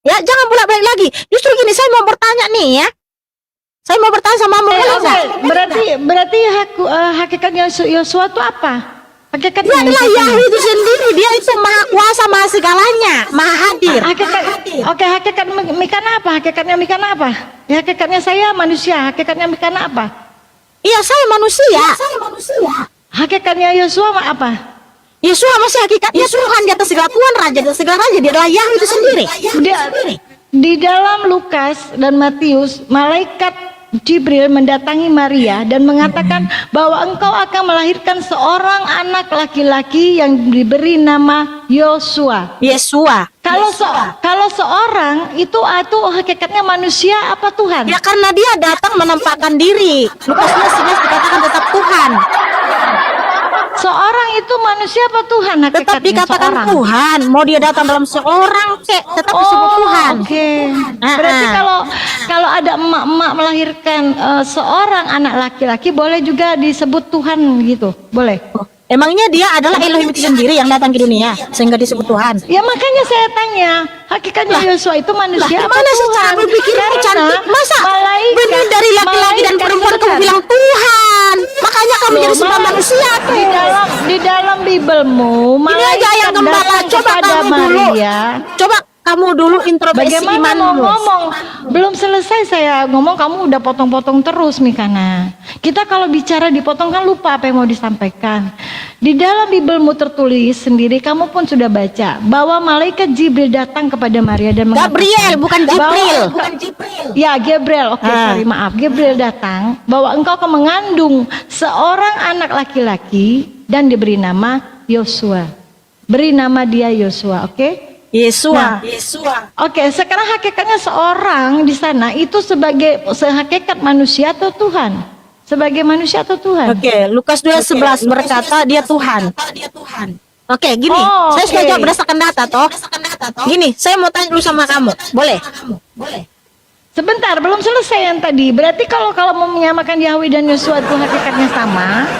Ya, jangan bolak-balik lagi. Justru gini, saya mau bertanya nih ya. Saya mau bertanya sama Mbak. Berarti hakikatnya Yosua itu apa? Hakikatnya Dia yang adalah saya tanya. Yahweh itu sendiri. Dia itu maha kuasa, maha segalanya, maha hadir. Hakikat Mikana apa? Hakikatnya Mikana apa? Ya, hakikatnya saya manusia. Hakikatnya Mikana apa? Iya, saya manusia. Hakikatnya Yosua apa? Yesua masih hakikatnya Tuhan di atas segala Tuhan, Raja di atas segala Raja. Dia adalah Yahweh itu sendiri. Di dalam Lukas dan Matius, malaikat Jibril mendatangi Maria dan mengatakan bahwa engkau akan melahirkan seorang anak laki-laki yang diberi nama Yosua. Yesua. Kalau seorang itu hakikatnya manusia apa Tuhan? Ya karena dia datang menampakkan diri. Lukas 11 dikatakan tetap Tuhan. Seorang itu manusia apa Tuhan? Tetap Hakikatnya dikatakan seorang. Tuhan. Mau dia datang dalam seorang tetap disebut Tuhan. Oke. Berarti kalau ada emak-emak melahirkan seorang anak laki-laki boleh juga disebut Tuhan gitu. Boleh. Emangnya dia adalah Elohim itu sendiri yang datang ke dunia sehingga disebut Tuhan? Ya makanya saya tanya, hakikatnya Yosua itu manusia apa Gimana sih Tuhan? cara berpikirmu cantik? Masa benih dari laki-laki dan perempuan kamu bilang Tuhan? Makanya kamu jadi semua manusia tuh. Di dalam Bibelmu, Ini aja yang gembala. Coba kamu dulu. Coba kamu dulu introspeksi Bagaimana mau imanmu. ngomong? Belum selesai saya ngomong, kamu udah potong-potong terus Mikana. Kita kalau bicara dipotong kan lupa apa yang mau disampaikan. Di dalam Bibelmu tertulis sendiri, kamu pun sudah baca bahwa malaikat Jibril datang kepada Maria dan mengatakan, Gabriel, bukan Jibril. Ya, Gabriel. Oke, sorry, maaf. Gabriel datang bahwa engkau akan mengandung seorang anak laki-laki dan diberi nama Yosua. Beri nama dia Yosua, oke? Yesua. Oke, sekarang hakikatnya seorang di sana itu sebagai sehakikat manusia atau Tuhan? Sebagai manusia atau Tuhan? Oke, Lukas 2:11 berkata dia Tuhan. Oke, gini, saya sudah jawab berdasarkan data toh. Gini, saya mau tanya dulu sama kamu, boleh? Sebentar, belum selesai yang tadi. Berarti kalau mau menyamakan Yahweh dan Yosua itu hakikatnya sama,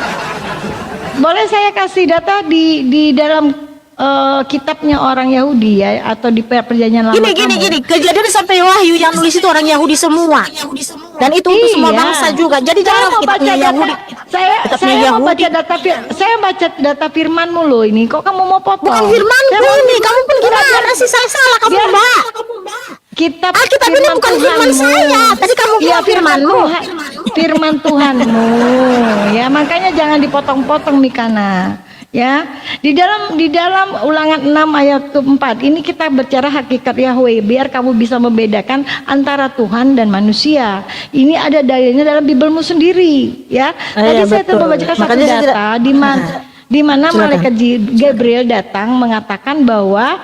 boleh saya kasih data di dalam kitabnya orang Yahudi ya, atau di perjanjian lama Gini, Kejadian sampai Wahyu yang nulis itu orang Yahudi semua. Dan itu untuk semua bangsa juga. Jadi jangan kitabnya Yahudi. Saya baca data firmanmu loh ini. Kok kamu mau potong? Bukan firmanku ini. Kamu pun gimana sih? Salah kamu, Mbak. Kitab ini bukan firman saya. Tadi kamu bilang firmanmu. Firman Tuhanmu. Ya, makanya jangan dipotong-potong Mikana. Ya, di dalam Ulangan 6 ayat 4 ini kita bicara hakikat Yahweh biar kamu bisa membedakan antara Tuhan dan manusia. Ini ada dalilnya dalam Bibelmu sendiri, ya. Tadi saya telah membacakan satu data di mana malaikat Gabriel datang mengatakan bahwa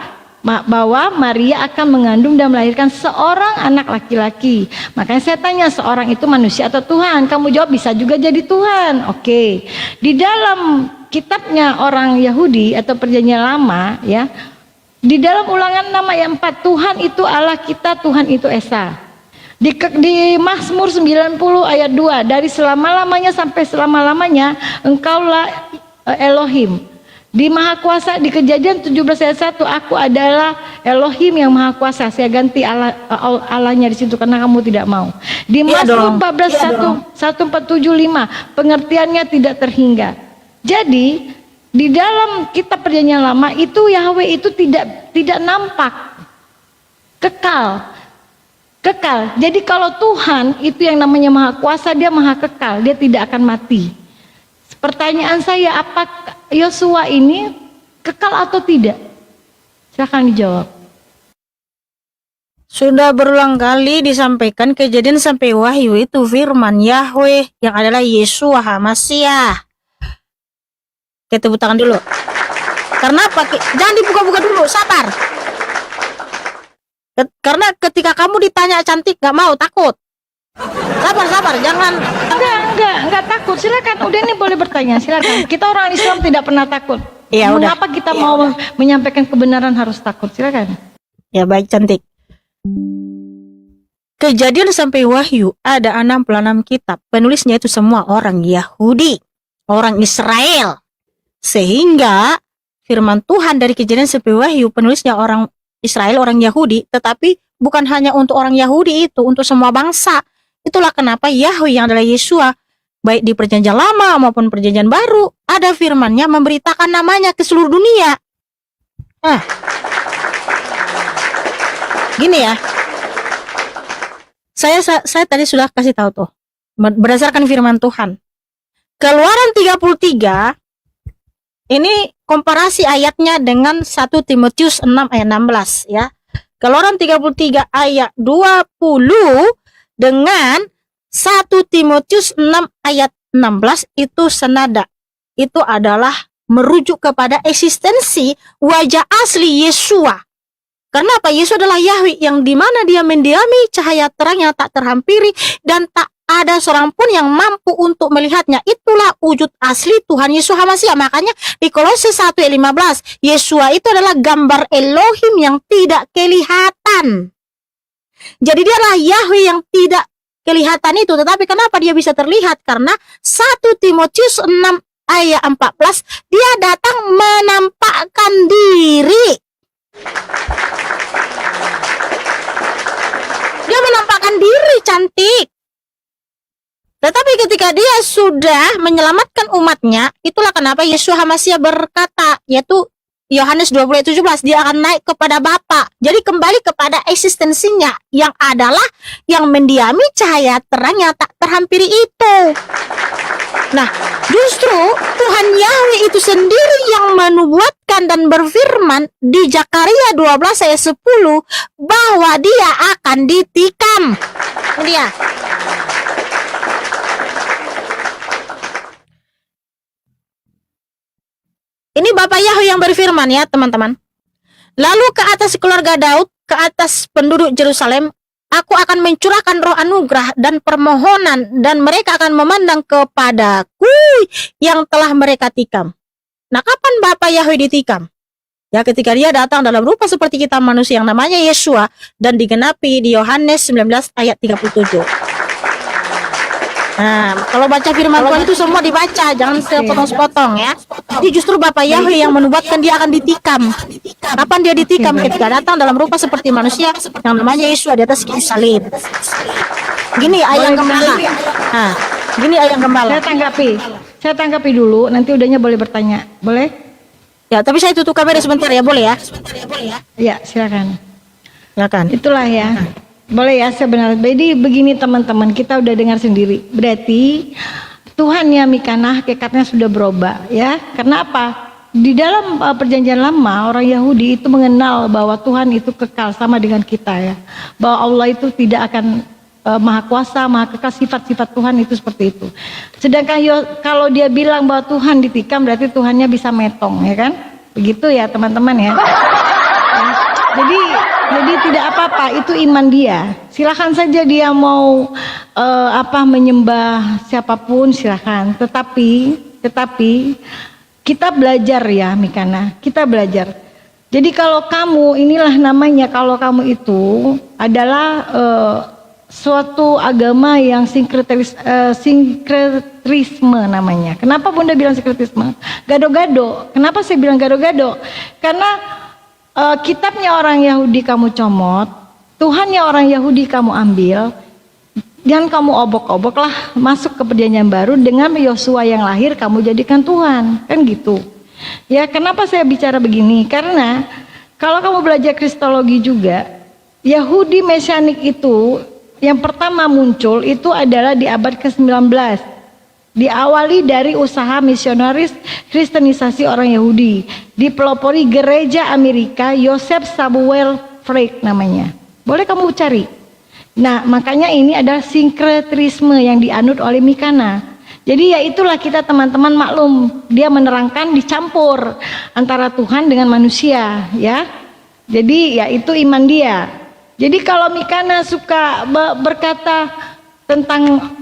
Maria akan mengandung dan melahirkan seorang anak laki-laki. Makanya saya tanya, seorang itu manusia atau Tuhan? Kamu jawab bisa juga jadi Tuhan. Oke. Di dalam kitabnya orang Yahudi atau perjanjian lama ya, di dalam Ulangan 6 ayat 4, Tuhan itu Allah kita, Tuhan itu Esa. Di Mazmur 90 ayat 2, dari selama-lamanya sampai selama-lamanya engkaulah Elohim. Di Maha Kuasa, di Kejadian 17 ayat 1, aku adalah Elohim yang Maha Kuasa. Saya ganti Allahnya di situ karena kamu tidak mau. Di Mazmur 14 1475, pengertiannya tidak terhingga. Jadi di dalam kitab perjanjian lama itu Yahweh itu tidak nampak, kekal. Jadi kalau Tuhan itu yang namanya Maha Kuasa, dia Maha Kekal, dia tidak akan mati. Pertanyaan saya, apakah Yosua ini kekal atau tidak? Silakan dijawab. Sudah berulang kali disampaikan Kejadian sampai Wahyu itu firman Yahweh yang adalah Yesua HaMasiah. Oke, tepuk tangan dulu. Karena apa? Jangan dibuka-buka dulu, sabar. Karena ketika kamu ditanya cantik gak mau, takut. Sabar, jangan. Enggak takut. Silakan. Udah, ini boleh bertanya. Silakan. Kita orang Islam tidak pernah takut. Ya, mengapa kita mau menyampaikan kebenaran harus takut? Silakan. Ya baik, cantik. Kejadian sampai Wahyu ada 66 kitab. Penulisnya itu semua orang Yahudi, orang Israel. Sehingga firman Tuhan dari Kejadian sampai Wahyu penulisnya orang Israel, orang Yahudi, tetapi bukan hanya untuk orang Yahudi itu, untuk semua bangsa. Itulah kenapa Yahweh yang adalah Yesua baik di perjanjian lama maupun perjanjian baru, ada firman-Nya memberitakan namanya ke seluruh dunia. Nah, gini ya, saya tadi sudah kasih tahu tuh, berdasarkan firman Tuhan. Keluaran 33, ini komparasi ayatnya dengan 1 Timotius 6 ayat 16 ya. Keluaran 33 ayat 20 dengan 1 Timotius 6 ayat 16 itu senada. Itu adalah merujuk kepada eksistensi wajah asli Yesua. Karena apa? Yesus adalah Yahweh yang dimana dia mendiami cahaya terang yang tak terhampiri dan tak ada seorang pun yang mampu untuk melihatnya. Itulah wujud asli Tuhan Yesus HaMasiah. Makanya di Kolose 1 ayat 15, Yesua itu adalah gambar Elohim yang tidak kelihatan. Jadi dia adalah Yahweh yang tidak kelihatan itu. Tetapi kenapa dia bisa terlihat? Karena 1 Timotius 6 ayat 14, dia datang menampakkan diri. Dia menampakkan diri cantik. Tetapi ketika dia sudah menyelamatkan umatnya, itulah kenapa Yesus HaMasiah berkata, yaitu Yohanes 20 ayat 17, dia akan naik kepada Bapa. Jadi kembali kepada eksistensinya yang adalah yang mendiami cahaya terang yang tak terhampiri itu. Nah, justru Tuhan Yahweh itu sendiri yang menubuatkan dan berfirman di Zakaria 12 ayat 10 bahwa dia akan ditikam. Ini dia. Ini Bapak Yahweh yang berfirman ya teman-teman. Lalu ke atas keluarga Daud, ke atas penduduk Yerusalem, aku akan mencurahkan roh anugerah dan permohonan, dan mereka akan memandang kepadaku yang telah mereka tikam. Nah, kapan Bapak Yahweh ditikam? Ya, ketika dia datang dalam rupa seperti kita manusia yang namanya Yesua, dan digenapi di Yohanes 19 ayat 37. Nah, kalau baca firman Tuhan itu semua dibaca, jangan sepotong-sepotong ya. Jadi justru Bapak Yahweh yang menubuatkan dia akan ditikam. Kapan dia ditikam? Ketika datang dalam rupa seperti manusia yang namanya Yesus di atas kayu salib. Gini ayam gembala. Nah, gini ayam gembala. Saya tanggapi dulu, nanti udahnya boleh bertanya. Boleh? Ya, tapi saya tutup kamera sebentar ya, boleh ya? Ya, silakan. Silakan. Itulah ya. Boleh ya sebenarnya. Jadi begini teman-teman, kita udah dengar sendiri. Berarti Tuhan ya Mikana hakikatnya sudah berubah ya. Karena apa? Di dalam perjanjian lama orang Yahudi itu mengenal bahwa Tuhan itu kekal sama dengan kita ya. Bahwa Allah itu tidak akan maha kuasa, maha kekal, sifat-sifat Tuhan itu seperti itu. Sedangkan kalau dia bilang bahwa Tuhan ditikam berarti Tuhannya bisa metong ya kan? Begitu ya teman-teman ya. Jadi tidak apa-apa, itu iman dia. Silakan saja dia mau menyembah siapapun silakan. Tetapi kita belajar ya Mikana, kita belajar. Jadi kalau kamu inilah namanya, kalau kamu itu adalah suatu agama yang sinkretisme namanya. Kenapa Bunda bilang sinkretisme? Gado-gado. Kenapa saya bilang gado-gado? Karena kitabnya orang Yahudi kamu comot, Tuhannya orang Yahudi kamu ambil, dan kamu obok-oboklah masuk ke perjanjian baru dengan Yosua yang lahir kamu jadikan Tuhan, kan gitu. Ya, kenapa saya bicara begini? Karena kalau kamu belajar kristologi juga, Yahudi Mesianik itu yang pertama muncul itu adalah di abad ke-19. Diawali dari usaha misionaris kristenisasi orang Yahudi, dipelopori gereja Amerika Joseph Samuel Freik namanya. Boleh kamu cari. Nah, makanya ini adalah sinkretisme yang dianut oleh Mikana. Jadi ya itulah kita teman-teman maklum, dia menerangkan dicampur antara Tuhan dengan manusia ya. Jadi ya itu iman dia. Jadi kalau Mikana suka berkata tentang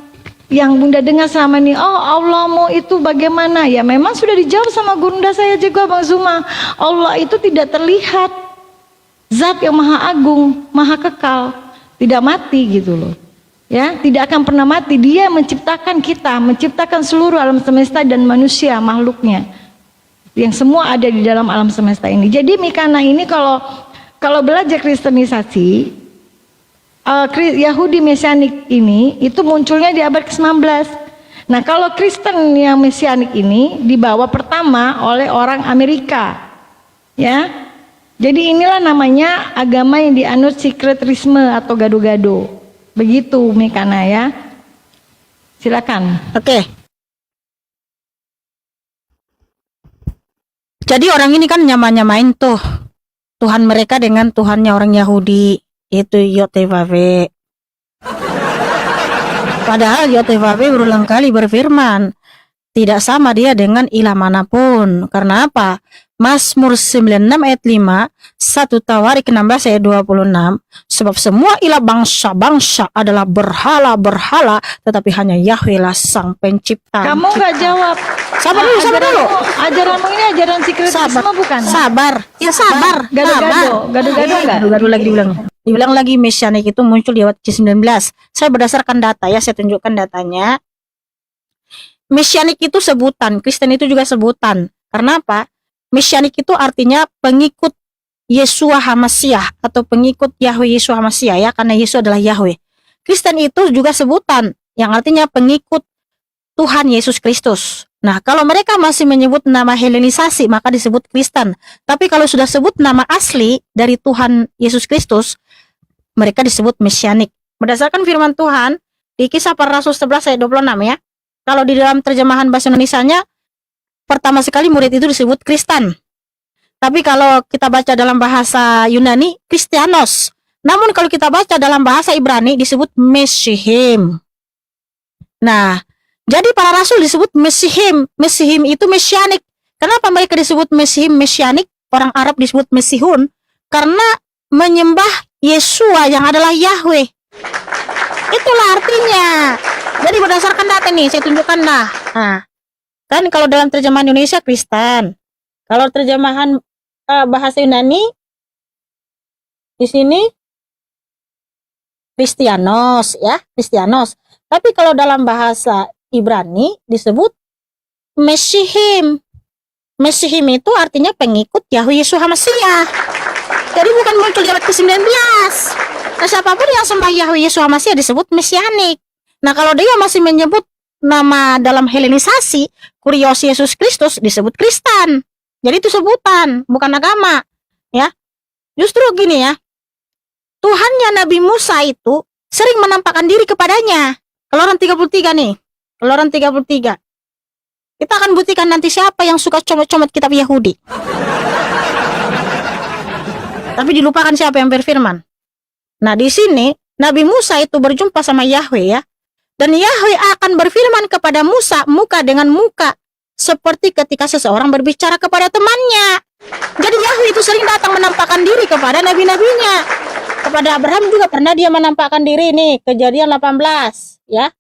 yang Bunda dengar selama ini, oh Allahmu itu bagaimana? Ya memang sudah dijawab sama Bunda saya juga Bang Zuma. Allah itu tidak terlihat, zat yang maha agung, maha kekal, tidak mati gitu loh. Ya, tidak akan pernah mati. Dia menciptakan kita, menciptakan seluruh alam semesta dan manusia makhluknya. Yang semua ada di dalam alam semesta ini. Jadi Mikana ini kalau belajar kristenisasi, Yahudi Mesianik ini itu munculnya di abad ke-19. Nah, kalau Kristen yang mesianik ini dibawa pertama oleh orang Amerika, ya. Jadi inilah namanya agama yang dianut sekreterisme atau gado-gado. Begitu Mekana ya. Silakan. Oke. Jadi orang ini kan nyamain tuh Tuhan mereka dengan Tuhannya orang Yahudi, yaitu Yotevave. Padahal Yotevave berulang kali berfirman, tidak sama dia dengan ilah manapun. Karena apa? Mazmur 96 ayat 5, 1 Tawarik 16 ayat 26, sebab semua ilah bangsa-bangsa adalah berhala-berhala, tetapi hanya Yahweh lah sang pencipta. Kamu nggak jawab. Sabar dulu. Ajaranmu ini ajaran sekreterisme bukan? Sabar. Ya sabar. Gado-gado enggak? Gado-gado lagi diulang lagi mesianik itu muncul di abad ke-19. Saya berdasarkan data ya, saya tunjukkan datanya. Mesianik itu sebutan, Kristen itu juga sebutan. Karena apa? Mesianik itu artinya pengikut Yeshua HaMashiach atau pengikut Yahweh Yeshua HaMashiach ya, karena Yesus adalah Yahweh. Kristen itu juga sebutan yang artinya pengikut Tuhan Yesus Kristus. Nah, kalau mereka masih menyebut nama Helenisasi maka disebut Kristen. Tapi kalau sudah sebut nama asli dari Tuhan Yesus Kristus, mereka disebut mesianik. Berdasarkan firman Tuhan di Kisah Para Rasul 11 ayat 26 ya. Kalau di dalam terjemahan bahasa Indonesianya, pertama sekali murid itu disebut Kristen. Tapi kalau kita baca dalam bahasa Yunani, Kristianos. Namun kalau kita baca dalam bahasa Ibrani disebut Mesihim. Nah, jadi para rasul disebut Mesihim. Mesihim itu mesianik. Kenapa mereka disebut Mesihim mesianik? Orang Arab disebut Mesihun karena menyembah Yeshua yang adalah Yahweh. Itulah artinya. Jadi berdasarkan data nih, saya tunjukkan lah. Nah, kan kalau dalam terjemahan Indonesia Kristen. Kalau terjemahan bahasa Yunani di sini Kristianos ya, Kristianos. Tapi kalau dalam bahasa Ibrani disebut Mesihim. Mesihim itu artinya pengikut Yahweh Yeshua HaMashiach. Jadi bukan muncul di abad ke-19. Nah, siapapun yang sembah Yahweh Yeshua HaMashiach disebut mesianik. Nah, kalau dia masih menyebut nama dalam Helenisasi, Kurios Yesus Kristus disebut Kristen. Jadi itu sebutan, bukan agama. Ya. Justru gini ya. Tuhannya Nabi Musa itu sering menampakkan diri kepadanya. Keluaran 33 nih. Keluaran 33. Kita akan buktikan nanti siapa yang suka comot-comot kitab Yahudi. Tapi dilupakan siapa yang berfirman. Nah, di sini Nabi Musa itu berjumpa sama Yahweh ya. Dan Yahweh akan berfirman kepada Musa muka dengan muka. Seperti ketika seseorang berbicara kepada temannya. Jadi Yahweh itu sering datang menampakkan diri kepada nabi-nabinya. Kepada Abraham juga pernah dia menampakkan diri nih. Kejadian 18 ya.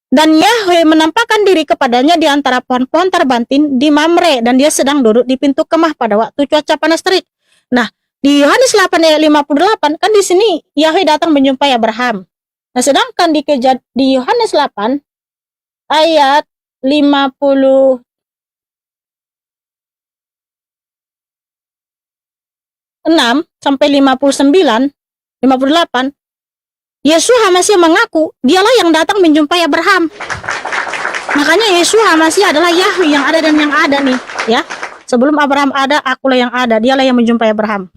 Dan Yahweh menampakkan diri kepadanya di antara pohon-pohon terbantin di Mamre. Dan dia sedang duduk di pintu kemah pada waktu cuaca panas terik. Nah, di Yohanes 8 ayat 58 kan di sini Yahweh datang menjumpai Abraham. Nah, sedangkan di Yohanes 8 ayat 56 sampai 59, 58, Yeshua HaMashiach mengaku dialah yang datang menjumpai Abraham. Makanya Yeshua HaMashiach adalah Yahweh yang ada dan yang ada nih, ya. Sebelum Abraham ada, akulah yang ada. Dialah yang menjumpai Abraham.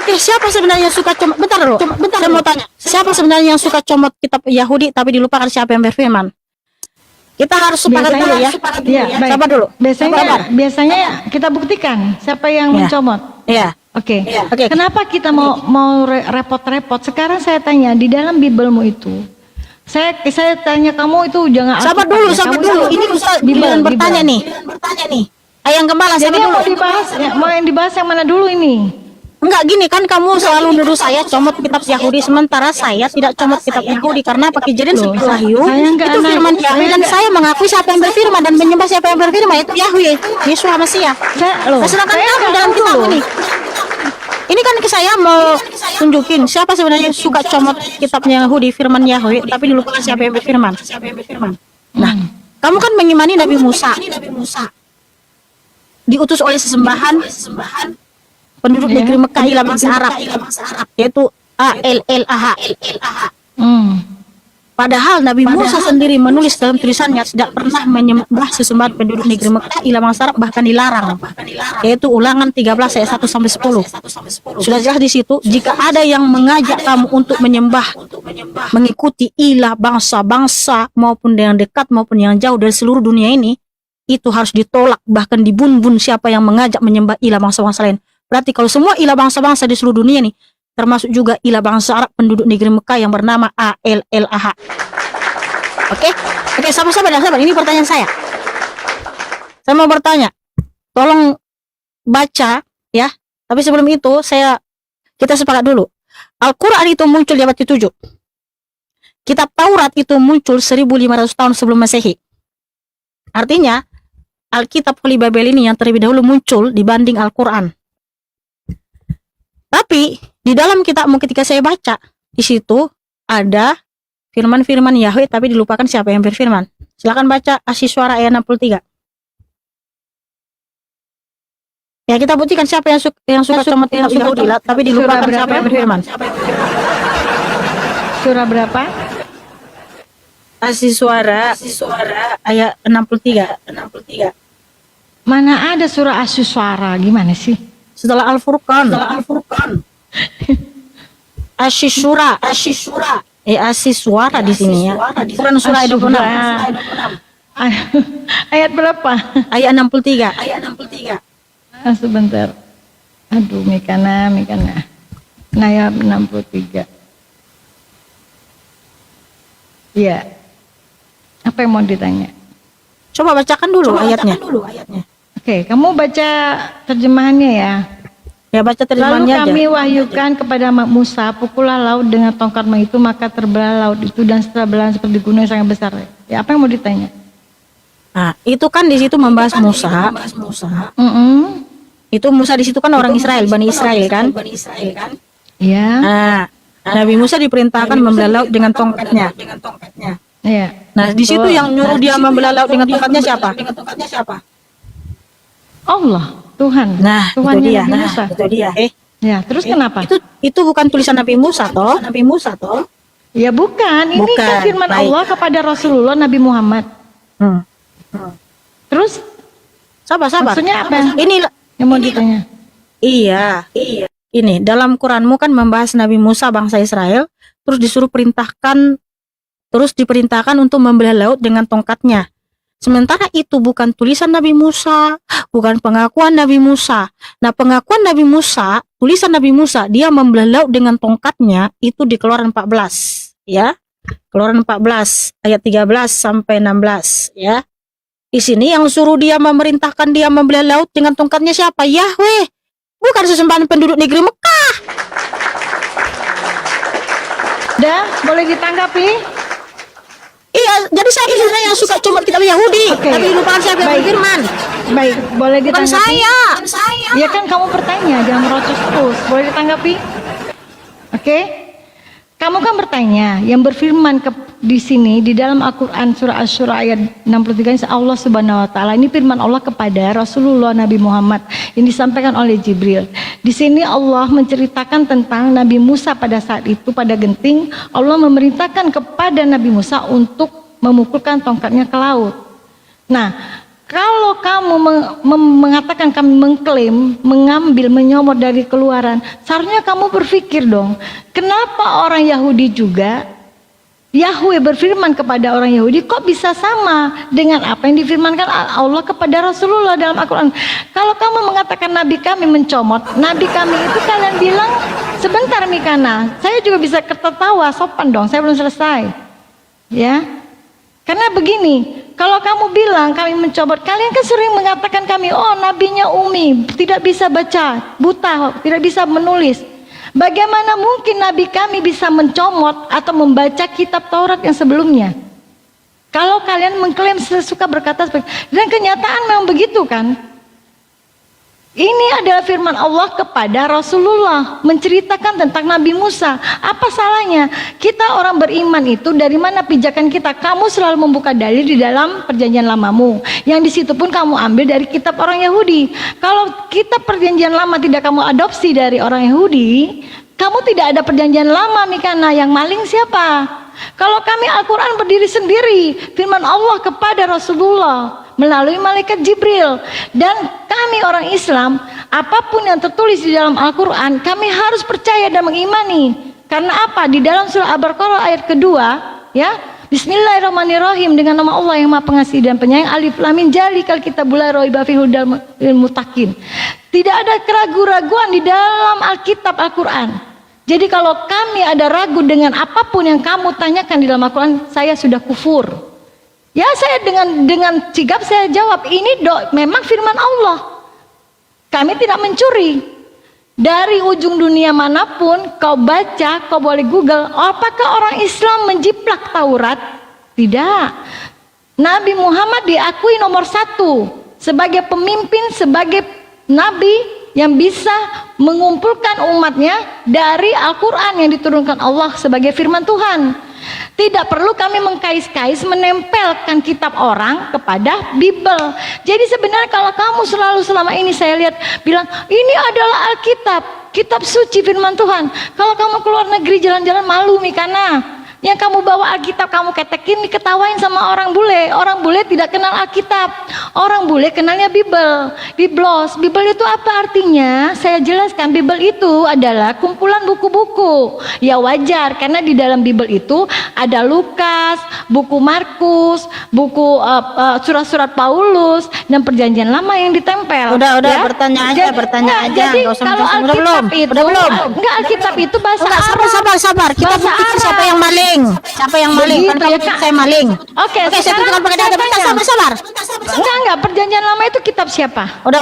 Oke, siapa sebenarnya yang suka comot? Bentar dulu. Saya mau tanya. Siapa sebenarnya yang suka comot kitab Yahudi tapi dilupakan siapa yang berfirman? Kita harus sepakat dulu ya. Baik. Sabar dulu. Biasanya kita buktikan siapa yang mencomot. Iya. Oke. Oke. Kenapa kita mau repot-repot? Sekarang saya tanya di dalam Biblemu itu. Saya tanya kamu itu jangan Sabar dulu. Ini Ustaz Bimbel bertanya nih. Ayang Gembala, Jadi sabar dulu. mau yang dibahas yang mana dulu ini? Enggak, gini kan kamu selalu nuduh saya comot kitab Yahudi, sementara saya tidak comot kitab Yahudi karena pakai Kejadian 10 Wahyu itu firman Yahweh dan saya mengakui siapa yang berfirman dan menyembah siapa yang berfirman, itu Yahweh Yeshua HaMashiach. Sedangkan kamu dalam kitab ini kan saya mau tunjukin siapa sebenarnya yang suka comot kitabnya Yahudi, firman Yahweh tapi dilupakan siapa yang berfirman. Nah, kamu kan mengimani Nabi Musa diutus oleh sesembahan penduduk negeri Mekah dalam bangsa Arab, yaitu ALLAH. Hmm. Padahal Nabi Musa sendiri menulis dalam tulisannya tidak pernah menyembah sesembahan penduduk negeri Mekah ila bangsa Arab, bahkan dilarang. Yaitu Ulangan 13 ayat 1 sampai 10. Sudah jelas di situ, jika ada yang mengajak kamu untuk menyembah, mengikuti ilah bangsa-bangsa maupun yang dekat maupun yang jauh dari seluruh dunia ini, itu harus ditolak, bahkan dibun-bun siapa yang mengajak menyembah ilah bangsa-bangsa lain. Berarti kalau semua ilah bangsa-bangsa di seluruh dunia ini, termasuk juga ilah bangsa Arab penduduk negeri Mekah yang bernama ALLAH. Oke, sabar, ini pertanyaan saya. Saya mau bertanya, tolong baca ya. Tapi sebelum itu kita sepakat dulu. Al-Quran itu muncul di abad ke-7. Kitab Taurat itu muncul 1500 tahun sebelum Masehi. Artinya, Alkitab Holy Bible ini yang terlebih dahulu muncul dibanding Al-Quran. Tapi di dalam kitabmu ketika saya baca, di situ ada firman-firman Yahweh tapi dilupakan siapa yang berfirman. Silakan baca Asy-Syu'ara ayat 63. Ya, kita buktikan siapa yang suka comot Yahudi tapi dilupakan siapa yang berfirman. Surah berapa? Asy-Syu'ara ayat 63. Mana ada surah Asy-Syu'ara? Gimana sih? Setelah Al-Furqan. Asy-Syu'ara. Asy-Syu'ara di sini ya. Quran surah 26. Ayat berapa? Ayat 63. Sebentar. Aduh, Mikana. Ayat 63. Iya. Apa yang mau ditanya? Coba bacakan dulu ayatnya. Oke, kamu baca terjemahannya ya. Ya, baca Lalu terjemahannya aja. kami wahyukan kepada Musa, pukullah laut dengan tongkatmu itu, maka terbelah laut itu dan setelah belah seperti gunung yang sangat besar. Ya, apa yang mau ditanya? Nah, itu kan di situ membahas Musa. Itu Musa di situ kan orang Israel, Bani Israel kan? Iya. Nah, Nabi Musa diperintahkan membelah laut dengan tongkatnya. Iya. Nah, di situ yang nyuruh dia membelah laut dengan tongkatnya siapa? Allah, Tuhan. Nah, Tuhannya Nabi Musa. Itu dia. Ya, terus kenapa? Itu bukan tulisan Nabi Musa toh? Ya bukan, ini kan firman baik. Allah kepada Rasulullah Nabi Muhammad. Terus Sabar. maksudnya apa? Ini Yang mau ditanya? Iya. Ini dalam Quranmu kan membahas Nabi Musa bangsa Israel, terus diperintahkan untuk membelah laut dengan tongkatnya. Sementara itu bukan tulisan Nabi Musa, bukan pengakuan Nabi Musa. Nah, pengakuan Nabi Musa, tulisan Nabi Musa, dia membelah laut dengan tongkatnya itu di Keluaran 14, ya. Keluaran 14 ayat 13 sampai 16, ya. Di sini yang suruh dia memerintahkan dia membelah laut dengan tongkatnya siapa? Yahweh. Bukan sesembahan penduduk negeri Mekah. Dah, boleh ditanggapi? Iya, jadi saya yang suka cuma kitab Yahudi, Oke. tapi lupakan siapa yang berfirman. Baik, boleh Bukan ditanggapi? saya. Ya kan kamu bertanya, jangan merocos terus. Boleh ditanggapi? Oke? Kamu kan bertanya, yang berfirman di sini di dalam Al-Qur'an surah Asy-Syu'ara ayat 63 ini Allah Subhanahu wa taala. Ini firman Allah kepada Rasulullah Nabi Muhammad yang disampaikan oleh Jibril. Di sini Allah menceritakan tentang Nabi Musa pada saat itu pada genting, Allah memerintahkan kepada Nabi Musa untuk memukulkan tongkatnya ke laut. Nah, kalau kamu mengatakan kami mengklaim, mengambil, menyomot dari Keluaran, seharusnya kamu berpikir dong, kenapa orang Yahudi juga, Yahweh berfirman kepada orang Yahudi, kok bisa sama dengan apa yang difirmankan Allah kepada Rasulullah dalam Al-Quran? Kalau kamu mengatakan Nabi kami mencomot, Nabi kami itu kalian bilang, sebentar Mikana, saya juga bisa tertawa, sopan dong, saya belum selesai. Ya, karena begini, kalau kamu bilang kami mencobot, kalian kan sering mengatakan kami, oh nabinya umi, tidak bisa baca, buta, tidak bisa menulis. Bagaimana mungkin nabi kami bisa mencomot atau membaca kitab Taurat yang sebelumnya? Kalau kalian mengklaim sesuka berkata seperti, dan kenyataan memang begitu kan? Ini adalah firman Allah kepada Rasulullah menceritakan tentang Nabi Musa. Apa salahnya? Kita orang beriman itu dari mana pijakan kita? Kamu selalu membuka dalil di dalam perjanjian lamamu. Yang di situ pun kamu ambil dari kitab orang Yahudi. Kalau kitab perjanjian lama tidak kamu adopsi dari orang Yahudi, Kamu tidak ada perjanjian lama Mikana, yang maling siapa? Kalau kami Al-Quran berdiri sendiri, firman Allah kepada Rasulullah melalui malaikat Jibril. Dan kami orang Islam, apapun yang tertulis di dalam Al-Quran, kami harus percaya dan mengimani. Karena apa? Di dalam surah Al-Baqarah ayat kedua, ya, Bismillahirrahmanirrahim, dengan nama Allah yang Maha Pengasih dan Penyayang. Alif Lam Mim, Dzalikal Kitabu la raiba fihi hudal lil muttaqin. Tidak ada keraguan-raguan di dalam Alkitab Al-Quran. Jadi kalau kami ada ragu dengan apapun yang kamu tanyakan di dalam Al-Quran, saya sudah kufur. Ya, saya dengan sigap saya jawab, ini memang firman Allah. Kami tidak mencuri. Dari ujung dunia manapun kau baca, kau boleh Google, apakah orang Islam menjiplak Taurat? Tidak. Nabi Muhammad diakui nomor 1 sebagai pemimpin, sebagai nabi yang bisa mengumpulkan umatnya dari Al-Quran yang diturunkan Allah sebagai firman Tuhan. Tidak perlu kami mengkais-kais menempelkan kitab orang kepada Bible. Jadi sebenarnya kalau kamu selalu selama ini saya lihat bilang ini adalah Alkitab, kitab suci firman Tuhan. Kalau kamu keluar negeri jalan-jalan malu Mikana. Yang kamu bawa Alkitab kamu ketekin, diketawain sama orang bule. Orang bule tidak kenal Alkitab. Orang bule kenalnya Bible, Biblos. Bible itu apa artinya? Saya jelaskan, Bible itu adalah kumpulan buku-buku. Ya wajar, karena di dalam Bible itu ada Lukas, buku Markus, buku surat-surat Paulus, dan perjanjian lama yang ditempel. Udah, ya? bertanya aja. Jadi Nggak usah kalau menjelaskan. Alkitab itu, Udah belum? enggak, Alkitab itu bahasa Enggak, Arab. sabar. Kita Bahasa buktikan Arab. siapa yang maling. Siapa yang maling? Kan Begitu kamu ya, bilang Kak. saya maling. Oke, Oke, saya sekarang tunjukkan pakai data. saya Bentar, tanya. sabar. Enggak, perjanjian lama itu kitab siapa? Udah.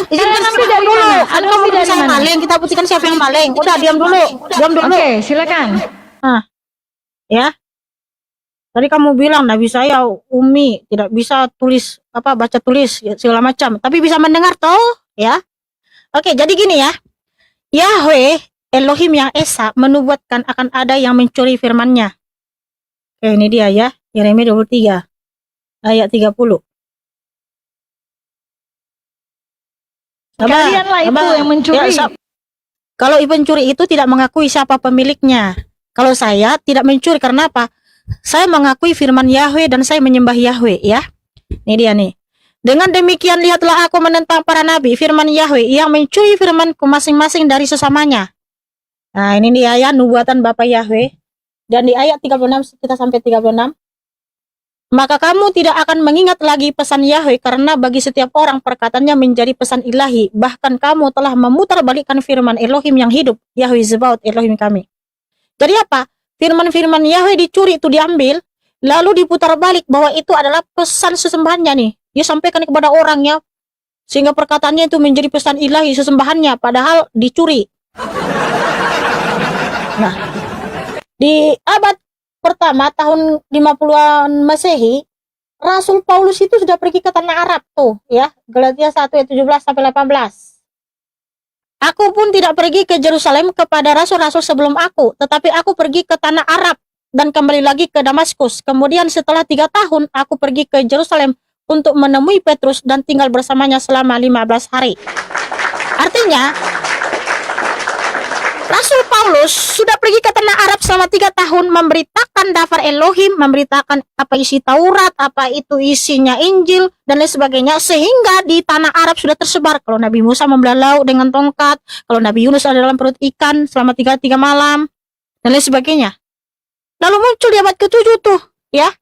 Izinkan ngambil saya dari dulu. mana? Kan Ngambil kamu bilang dari saya mana? maling. Kita buktikan siapa yang maling. Udah, diam dulu. Oke, silakan. Nah, ya. Tadi kamu bilang nabi saya umi, tidak bisa tulis baca tulis ya, segala macam, tapi bisa mendengar toh, ya. Oke, jadi gini ya. Yahweh Elohim yang Esa menubuatkan akan ada yang mencuri firman-Nya. Oke, ini dia ya. Yeremia 23 ayat 30. Kalianlah itu yang mencuri. Kalau pencuri itu tidak mengakui siapa pemiliknya. Kalau saya tidak mencuri, karena apa? Saya mengakui firman Yahweh dan saya menyembah Yahweh, ya. Ini dia nih. Dengan demikian lihatlah aku menentang para nabi, firman Yahweh yang mencuri firmanku masing-masing dari sesamanya. Nah, ini dia ya nubuatan Bapak Yahweh. Dan di ayat 36 kita sampai 36. Maka kamu tidak akan mengingat lagi pesan Yahweh, karena bagi setiap orang perkataannya menjadi pesan ilahi. Bahkan kamu telah memutarbalikkan firman Elohim yang hidup, Yahweh Zebaot Elohim kami. Jadi apa? Firman-firman Yahweh dicuri, itu diambil, lalu diputar balik bahwa itu adalah pesan sesembahannya nih. Dia sampaikan kepada orangnya, sehingga perkataannya itu menjadi pesan ilahi sesembahannya, padahal dicuri. Nah, di abad pertama tahun 50-an Masehi, Rasul Paulus itu sudah pergi ke tanah Arab tuh, ya. Galatia 1 ayat 17 sampai 18. Aku pun tidak pergi ke Yerusalem kepada rasul-rasul sebelum aku, tetapi aku pergi ke tanah Arab dan kembali lagi ke Damaskus. Kemudian setelah 3 tahun, aku pergi ke Yerusalem untuk menemui Petrus dan tinggal bersamanya selama 15 hari. Artinya, Rasul Paulus sudah pergi ke tanah Arab selama 3 tahun memberitakan daftar Elohim, memberitakan apa isi Taurat, apa itu isinya Injil, dan lain sebagainya, sehingga di tanah Arab sudah tersebar. Kalau Nabi Musa membelah laut dengan tongkat, kalau Nabi Yunus ada dalam perut ikan selama 3 malam, dan lain sebagainya. Lalu muncul di abad ke-7 tuh, ya.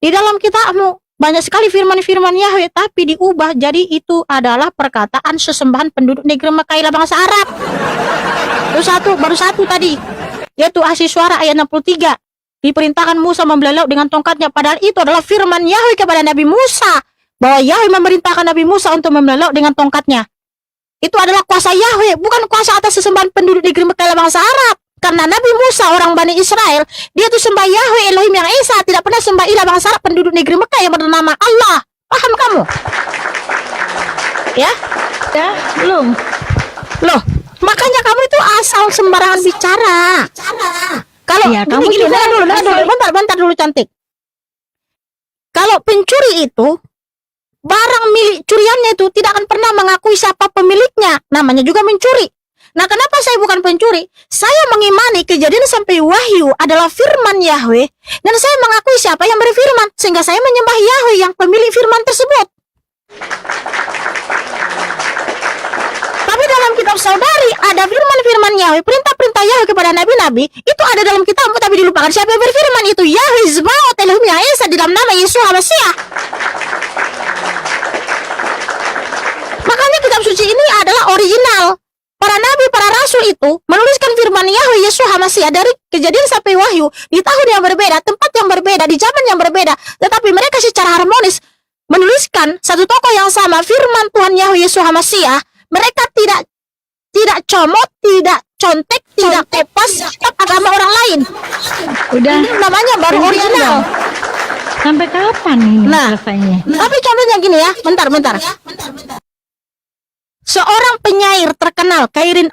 Di dalam kitabmu banyak sekali firman-firman Yahweh, tapi diubah jadi itu adalah perkataan sesembahan penduduk negeri Mekah bangsa Arab. Baru satu tadi, yaitu Ahsi Suara ayat 63. Diperintahkan Musa membelah laut dengan tongkatnya, padahal itu adalah firman Yahweh kepada Nabi Musa, bahwa Yahweh memerintahkan Nabi Musa untuk membelah laut dengan tongkatnya. Itu adalah kuasa Yahweh, bukan kuasa atas sesembahan penduduk negeri Mekah bangsa Arab. Karena Nabi Musa, orang Bani Israel, dia tuh sembah Yahweh Elohim yang Esa, tidak pernah sembah ilah bangsa Arab penduduk negeri Mekah yang bernama Allah. Paham kamu? Ya? Ya, belum. Loh, makanya kamu itu asal sembarangan bicara. Kalau Ya, kamu gini, sudah dengar dulu, bentar dulu cantik. Kalau pencuri itu barang milik curiannya itu tidak akan pernah mengakui siapa pemiliknya, namanya juga mencuri. Nah, kenapa saya bukan pencuri? Saya mengimani kejadian sampai wahyu adalah firman Yahweh, dan saya mengakui siapa yang berfirman, sehingga saya menyembah Yahweh yang pemilik firman tersebut. Tapi dalam kitab saudari ada firman-firman Yahweh, perintah-perintah Yahweh kepada nabi-nabi, itu ada dalam kitabmu, tapi dilupakan siapa yang berfirman itu. Yahweh Zbaot Elohim Esa di dalam nama Yesus HaMasiah. Makanya kitab suci ini adalah original. Para nabi, para rasul itu menuliskan firman Yahweh Yesus HaMasiah dari kejadian sampai wahyu di tahun yang berbeda, tempat yang berbeda, di zaman yang berbeda, tetapi mereka secara harmonis menuliskan satu tokoh yang sama, firman Tuhan Yahweh Yesus HaMasiah. Mereka tidak comot, tidak contek, tidak kopas agama orang lain. Udah. Ini namanya baru original. Sampai kapan ini selesainya? Tapi contohnya gini ya, bentar. Seorang penyair terkenal, Khairil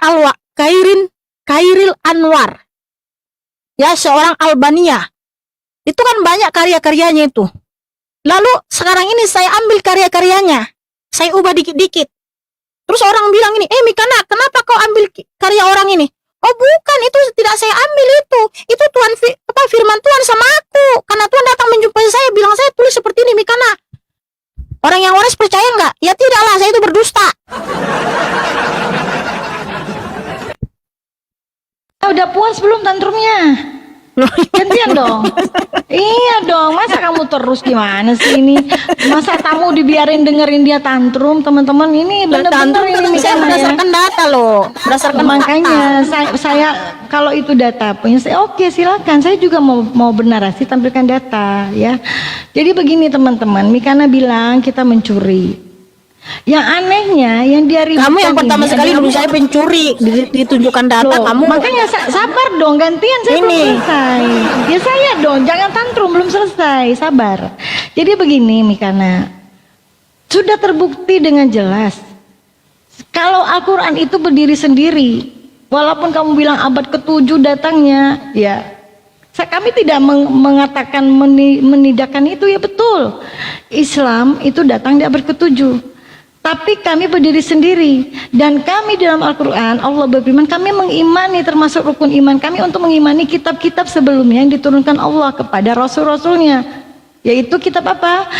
Anwar. Ya, seorang Albania. Itu kan banyak karya-karyanya itu. Lalu sekarang ini saya ambil karya-karyanya, saya ubah dikit-dikit. Terus orang bilang ini, Mikana, kenapa kau ambil karya orang ini? Oh bukan, itu tidak saya ambil itu. Itu Tuhan, firman Tuhan sama aku. Karena Tuhan datang menjumpai saya, bilang saya tulis seperti ini, Mikana. Orang yang waras percaya nggak? Ya tidaklah, saya itu berdusta. Udah puas belum tantrumnya? Gantian dong. Iya dong, masa kamu terus gimana sih ini? Masa tamu dibiarin dengerin dia tantrum, teman-teman? Ini bener-bener ini saya berdasarkan data loh. Berdasarkan makanya saya kalau itu data punya saya oke, silakan. Saya juga mau bernarasi tampilkan data ya. Jadi begini teman-teman, Mikana bilang kita mencuri. Yang anehnya yang dia ributkan, kamu yang pertama sekali dulu saya pencuri, ditunjukkan data. Loh, kamu makanya sabar dong, gantian, saya belum selesai. Ya saya dong, jangan tantrum, belum selesai, sabar. Jadi begini Mikana, sudah terbukti dengan jelas kalau Al-Quran itu berdiri sendiri. Walaupun kamu bilang abad ke-7 datangnya, ya kami tidak mengatakan menidakkan itu, ya betul. Islam itu datang di abad ke-7. Tapi kami berdiri sendiri, dan kami dalam Al-Quran Allah berfirman, kami mengimani, termasuk rukun iman kami untuk mengimani kitab-kitab sebelumnya yang diturunkan Allah kepada rasul-rasulnya, yaitu kitab apa?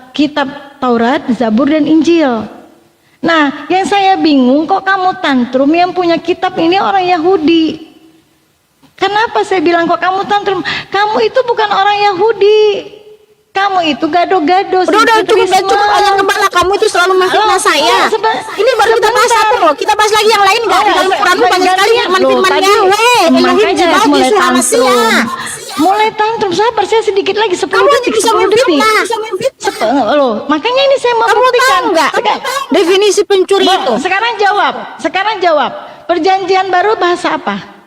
Kitab Taurat, Zabur, dan Injil. Nah, yang saya bingung, kok kamu tantrum yang punya kitab ini orang Yahudi. Kenapa saya bilang kok kamu tantrum? Kamu itu bukan orang Yahudi. Kamu itu gado-gado. Udah cukup ayam kepala kamu itu selalu memfitnah saya. Ini baru kita bahas apa loh? Kita bahas lagi yang lain nggak? Dalam Quran banyak sekali firman Yahweh. Elohim Zbaot Yesus HaMasiah. Mulai tantrum, sabar, saya sedikit lagi 10 detik. Loh, makanya ini saya mau buktikan. Definisi pencuri itu. Sekarang jawab. Perjanjian baru bahasa apa?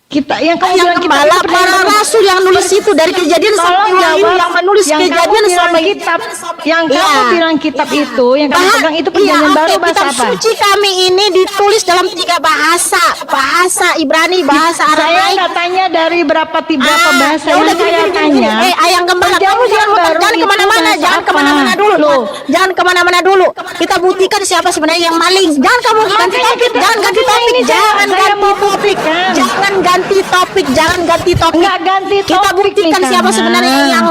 Kita yang kamu bilang kepala para rasul yang nulis itu dari kejadian sampai wahyu, yang menulis kejadian sampai kitab yang kamu bilang kitab itu yang kamu pegang itu perjanjian baru bahasa apa? Kitab suci kami ini ditulis dalam 3 bahasa Ibrani, bahasa Arab. Saya nggak tanya dari berapa bahasa yang saya tanya. Ayang gembala, kamu jangan kemana-mana, jangan kemana-mana dulu. Kita buktikan siapa sebenarnya yang maling. Jangan kamu ganti topik, jangan ganti topik. Nggak ganti topik. Kita buktikan siapa sebenarnya yang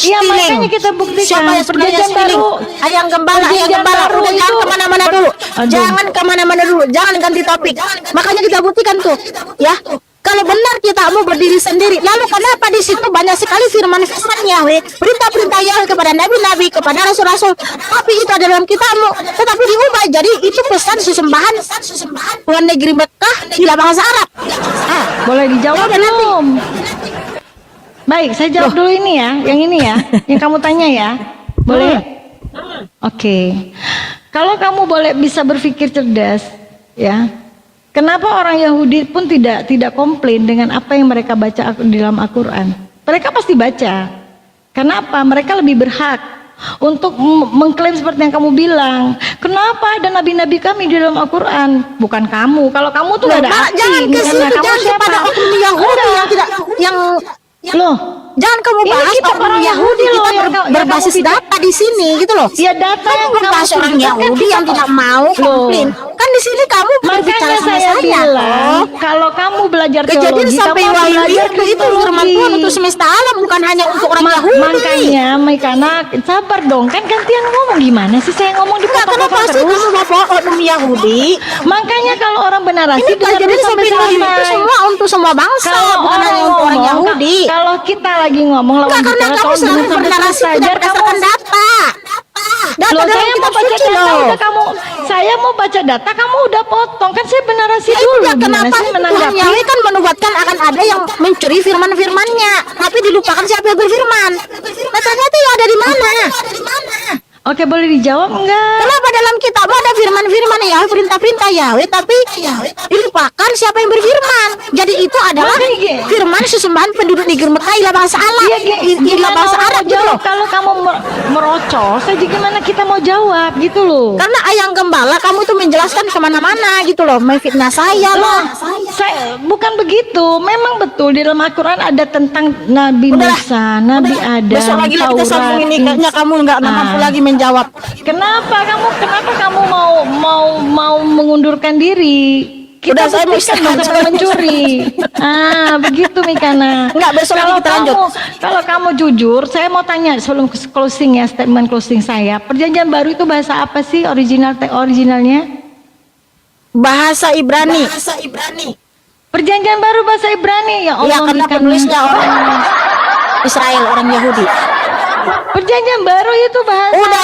iya, makanya kita buktikan. Siapa yang sebenarnya stealing? Ayang gembala, udah jangan kemana-mana dulu. Jangan kemana-mana dulu, jangan ganti topik. Makanya kita buktikan tuh, ya. Kalau benar kita mau berdiri sendiri, lalu kenapa di situ banyak sekali firman-firman Yahweh, perintah-perintah Yahweh kepada nabi-nabi, kepada rasul-rasul, tapi itu ada dalam kitabmu, tetapi diubah jadi itu pesan sesembahan Tuhan negeri Mekah di bahasa Arab. Boleh dijawab belum? Baik, saya jawab dulu ini ya, yang kamu tanya ya, boleh? Oke. Kalau kamu boleh bisa berpikir cerdas, ya. Kenapa orang Yahudi pun tidak komplain dengan apa yang mereka baca di dalam Al-Quran? Mereka pasti baca. Kenapa? Mereka lebih berhak untuk mengklaim seperti yang kamu bilang. Kenapa ada nabi-nabi kami di dalam Al-Quran? Bukan kamu. Kalau kamu tuh gak ada arti. Jangan ke situ, jangan kepada oknum Yahudi yang tidak, loh, Jangan kamu Ini bahas kita orang orang Yahudi, Yahudi loh, kita yang yang berbasis kamu data di sini gitu loh. Ya data yang Kamu kamu bahas orang tunjukkan kan Yahudi kita yang tidak mau Loh. komplain. Kan di sini kamu berbicara Makanya sama saya bilang, Oh. kalau kamu belajar Kejadian teologi, sampai kamu wahyu belajar itu firman Tuhan untuk semesta alam, bukan hanya untuk orang Yahudi. Makanya, Maikana, sabar dong. Kan gantian ngomong, gimana sih saya ngomong di Enggak, kenapa potong-potong sih terus? kamu bawa oknum Yahudi? Makanya kalau orang benarasi, Ini dengar kejadian dulu sampai sampai wahyu itu selesai. semua untuk semua bangsa, Kalau bukan hanya untuk orang ngomong, Yahudi. kalau kita lagi ngomong lawan Enggak, karena bicara, kamu tolong selalu dengar sampai bernarasi selesai. tidak Biar kamu berdasarkan data. Data Loh, dalam saya mau kitab baca suci data, loh. udah kamu, saya mau baca data, kamu udah potong. Kan saya benarasi Ya dulu. iya, Gimana kenapa sih Tuhan menanggapi? Yahweh kan menubuatkan akan ada yang mencuri firman-firmannya, tapi dilupakan siapa yang berfirman. Nah ternyata yang ada di mana? Oke, boleh dijawab enggak? Kenapa dalam kitab ada firman-firman Yahweh, perintah-perintah Yahweh, tapi dilupakan siapa yang berfirman. Jadi itu adalah Makanya gini. firman sesembahan penduduk negeri Mekah, ialah bangsa Allah, Iya, ialah gimana bangsa orang Arab mau gitu jawab loh. kalau kamu merocos saja, gimana kita mau jawab gitu loh. Karena ayang gembala kamu itu menjelaskan kemana-mana gitu loh, memfitnah saya Loh, lah. saya bukan begitu. Memang betul di dalam Al-Quran ada tentang Nabi Udahlah, Musa, Nabi Adam, Besok lagi lah kita sambung ini, kayaknya kamu nggak mampu lagi menjawab. Kenapa kamu mau mengundurkan diri? Kita Udah, saya mau buktikan istirahat. bahwa kamu mencuri. Begitu Mikana. Enggak, besok lagi kita lanjut. Kalau kamu jujur, saya mau tanya sebelum closing ya, statement closing saya. Perjanjian baru itu bahasa apa sih originalnya? Bahasa Ibrani. Perjanjian baru bahasa Ibrani ya Allah. Iya, karena Mikana. penulisnya orang Israel, orang Yahudi. Perjanjian baru itu bahasa Udah,